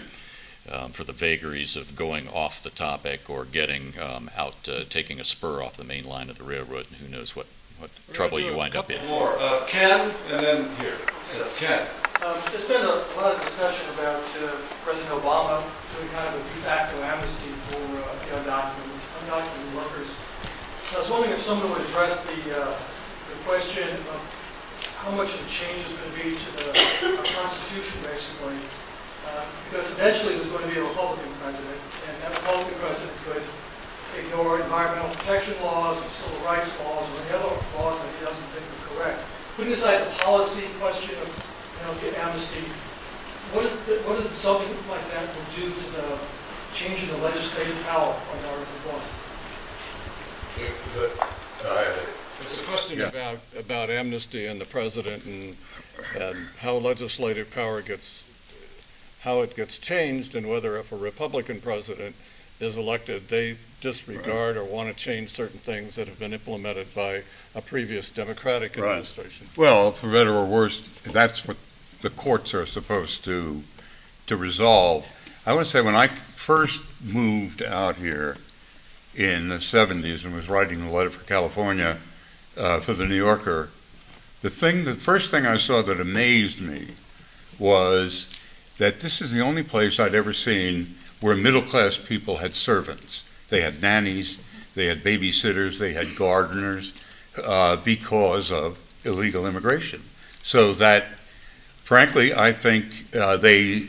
vagaries of going off the topic or getting out, taking a spur off the main line of the railroad, and who knows what trouble you wind up in. More. Ken, and then here. Ken. There's been a lot of discussion about President Obama doing kind of a de facto amnesty for the undocumented workers. I was wondering if someone would address the question of how much of a change is going to be to the Constitution, basically. Because eventually there's going to be a Republican president, and that Republican president could ignore environmental protection laws or civil rights laws or any other laws that he doesn't think are correct. Putting aside the policy question of the amnesty, what is something like that will do to the change in the legislative power on Article 1? It's a question about amnesty and the president and how legislative power gets changed, and whether if a Republican president is elected, they disregard or want to change certain things that have been implemented by a previous Democratic administration. Well, for better or worse, that's what the courts are supposed to resolve. I want to say when I first moved out here in the 70s and was writing a letter for California for the New Yorker, the first thing I saw that amazed me was that this is the only place I'd ever seen where middle-class people had servants. They had nannies, they had babysitters, they had gardeners because of illegal immigration. So that, frankly, I think they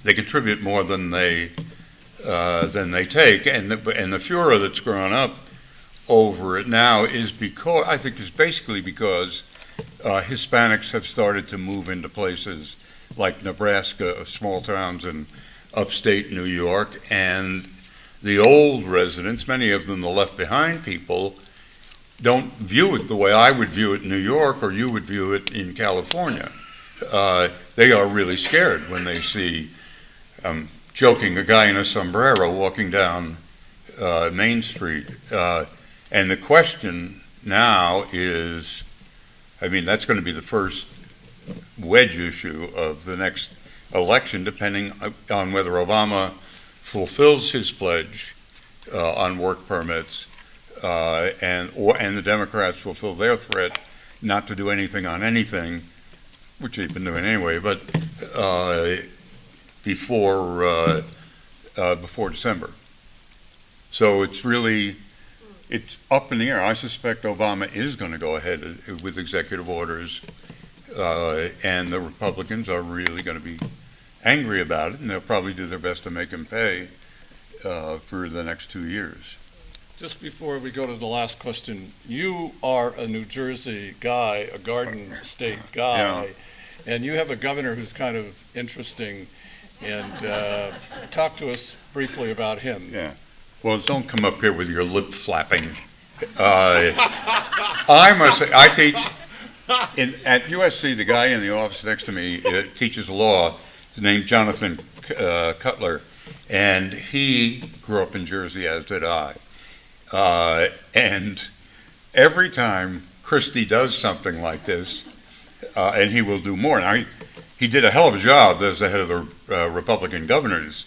contribute more than they take, and the furor that's grown up over it now is basically because Hispanics have started to move into places like Nebraska, small towns in upstate New York, and the old residents, many of them the left behind people, don't view it the way I would view it in New York or you would view it in California. They are really scared when they see, joking, a guy in a sombrero walking down Main Street. And the question now is, that's going to be the first wedge issue of the next election, depending on whether Obama fulfills his pledge on work permits and the Democrats fulfill their threat not to do anything on anything, which they've been doing anyway, but before December. So it's up in the air. I suspect Obama is going to go ahead with executive orders, and the Republicans are really going to be angry about it, and they'll probably do their best to make him pay for the next 2 years. Just before we go to the last question, you are a New Jersey guy, a Garden State guy, and you have a governor who's kind of interesting, and talk to us briefly about him. Yeah. Well, don't come up here with your lip flapping. I must say, I teach at USC. The guy in the office next to me teaches law. His name's Jonathan Cutler, and he grew up in Jersey, as did I. And every time Christie does something like this, and he will do more. Now, he did a hell of a job as the head of the Republican Governors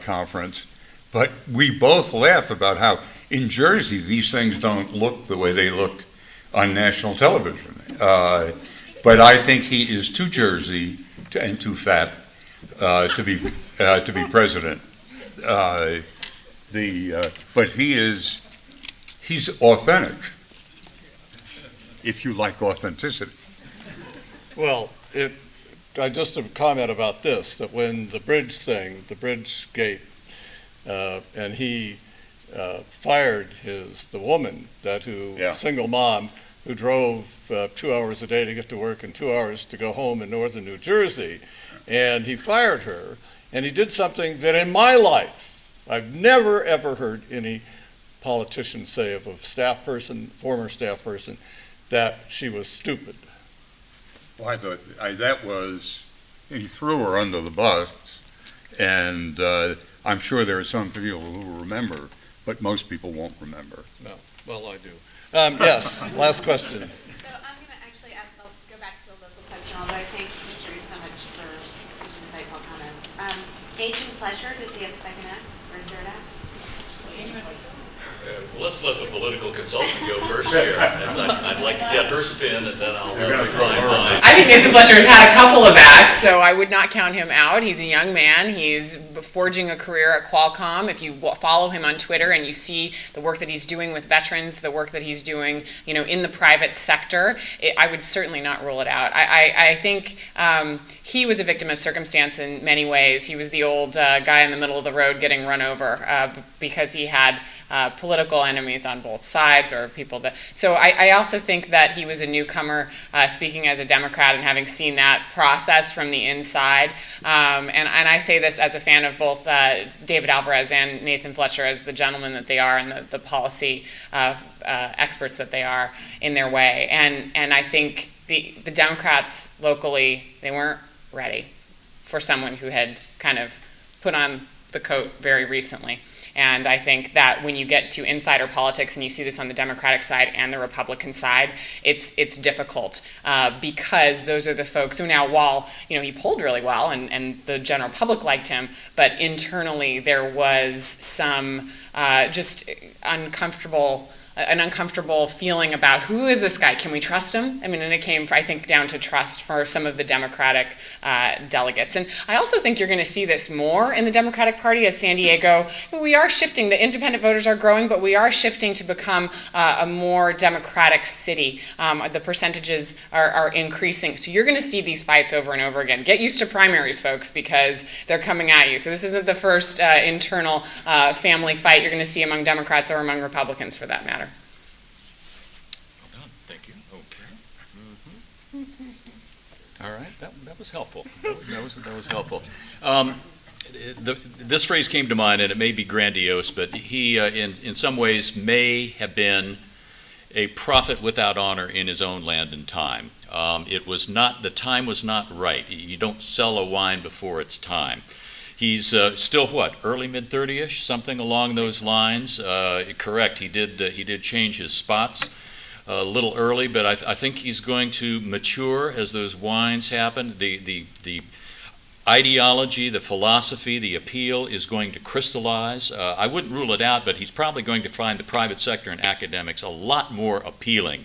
Conference. But we both laugh about how in Jersey these things don't look the way they look on national television. But I think he is too Jersey and too fat to be president. But he's authentic, if you like authenticity. Well, just a comment about this, that when the bridge gate, and he fired the woman, single mom, who drove 2 hours a day to get to work and 2 hours to go home in northern New Jersey, and he fired her, and he did something that in my life, I've never ever heard any politician say of a former staff person, that she was stupid. Well, I thought that was, he threw her under the bus, and I'm sure there are some people who remember, but most people won't remember. No, well, I do. Yes, last question. So I'm going to actually I'll go back to a local question, although I thank Mr. Reeves so much for such insightful comments. Agent Fletcher, does he have the second act or third act? Let's let the political consultant go first here. I'd like to get her spin, and then I'll reply mine. I think Nathan Fletcher has had a couple of acts, so I would not count him out. He's a young man. He's forging a career at Qualcomm. If you follow him on Twitter and you see the work that he's doing with veterans, the work that he's doing, in the private sector, I would certainly not rule it out. I think he was a victim of circumstance in many ways. He was the old guy in the middle of the road getting run over because he had political enemies on both sides, or people that. So I also think that he was a newcomer, speaking as a Democrat and having seen that process from the inside. And I say this as a fan of both David Alvarez and Nathan Fletcher as the gentlemen that they are and the policy experts that they are in their way. And I think the Democrats locally, they weren't ready for someone who had kind of put on the coat very recently. And I think that when you get to insider politics, and you see this on the Democratic side and the Republican side, it's difficult because those are the folks who now, while he polled really well and the general public liked him, but internally there was some just an uncomfortable feeling about who is this guy? Can we trust him? And it came, I think, down to trust for some of the Democratic delegates. And I also think you're going to see this more in the Democratic Party as San Diego. We are shifting. The independent voters are growing, but we are shifting to become a more Democratic city. The percentages are increasing. So you're going to see these fights over and over again. Get used to primaries, folks, because they're coming at you. So this isn't the first internal family fight you're going to see among Democrats or among Republicans, for that matter. All right, that was helpful. That was helpful. This phrase came to mind, and it may be grandiose, but he, in some ways, may have been a prophet without honor in his own land and time. The time was not right. You don't sell a wine before its time. He's still early mid-30ish, something along those lines. Correct. He did change his spots a little early, but I think he's going to mature as those wines happen. The ideology, the philosophy, the appeal is going to crystallize. I wouldn't rule it out, but he's probably going to find the private sector and academics a lot more appealing,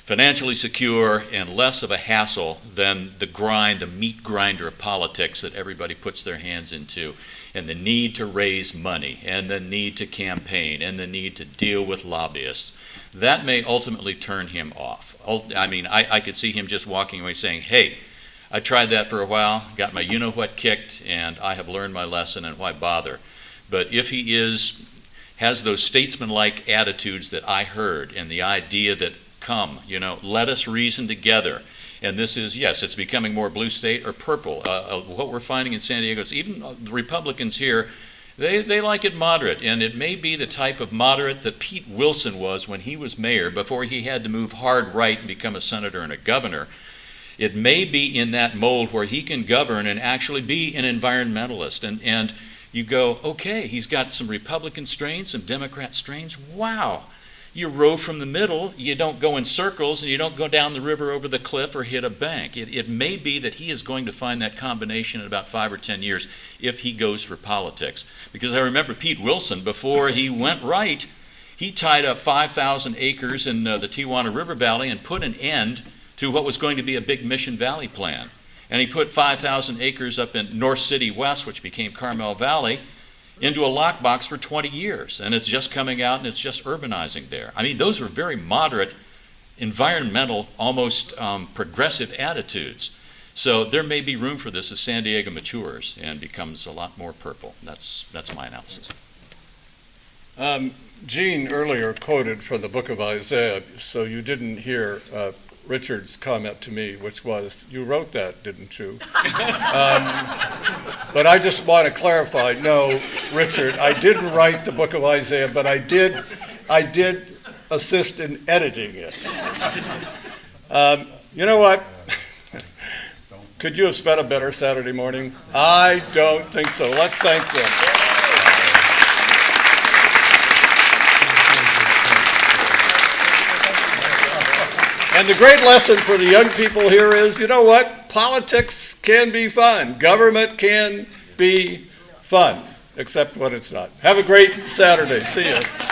financially secure, and less of a hassle than the meat grinder of politics that everybody puts their hands into, and the need to raise money, and the need to campaign, and the need to deal with lobbyists. That may ultimately turn him off. I could see him just walking away saying, hey, I tried that for a while, got my you-know-what kicked, and I have learned my lesson, and why bother? But if he has those statesman-like attitudes that I heard, and the idea that, come, let us reason together. And this is, yes, it's becoming more blue state or purple. What we're finding in San Diego is even the Republicans here, they like it moderate, and it may be the type of moderate that Pete Wilson was when he was mayor before he had to move hard right and become a senator and a governor. It may be in that mold where he can govern and actually be an environmentalist. And you go, okay, he's got some Republican strains, some Democrat strains. Wow. You row from the middle, you don't go in circles, and you don't go down the river over the cliff or hit a bank. It may be that he is going to find that combination in about 5 or 10 years if he goes for politics. Because I remember Pete Wilson, before he went right, he tied up 5,000 acres in the Tijuana River Valley and put an end to what was going to be a big Mission Valley plan. And he put 5,000 acres up in North City West, which became Carmel Valley, into a lockbox for 20 years, and it's just coming out and it's just urbanizing there. Those are very moderate, environmental, almost progressive attitudes. So there may be room for this as San Diego matures and becomes a lot more purple. That's my analysis. Gene earlier quoted from the book of Isaiah, so you didn't hear Richard's comment to me, which was, you wrote that, didn't you? But I just want to clarify, no, Richard, I didn't write the book of Isaiah, but I did assist in editing it. You know what? Could you have spent a better Saturday morning? I don't think so. Let's thank them. And the great lesson for the young people here is, you know what? Politics can be fun. Government can be fun, except when it's not. Have a great Saturday. See you.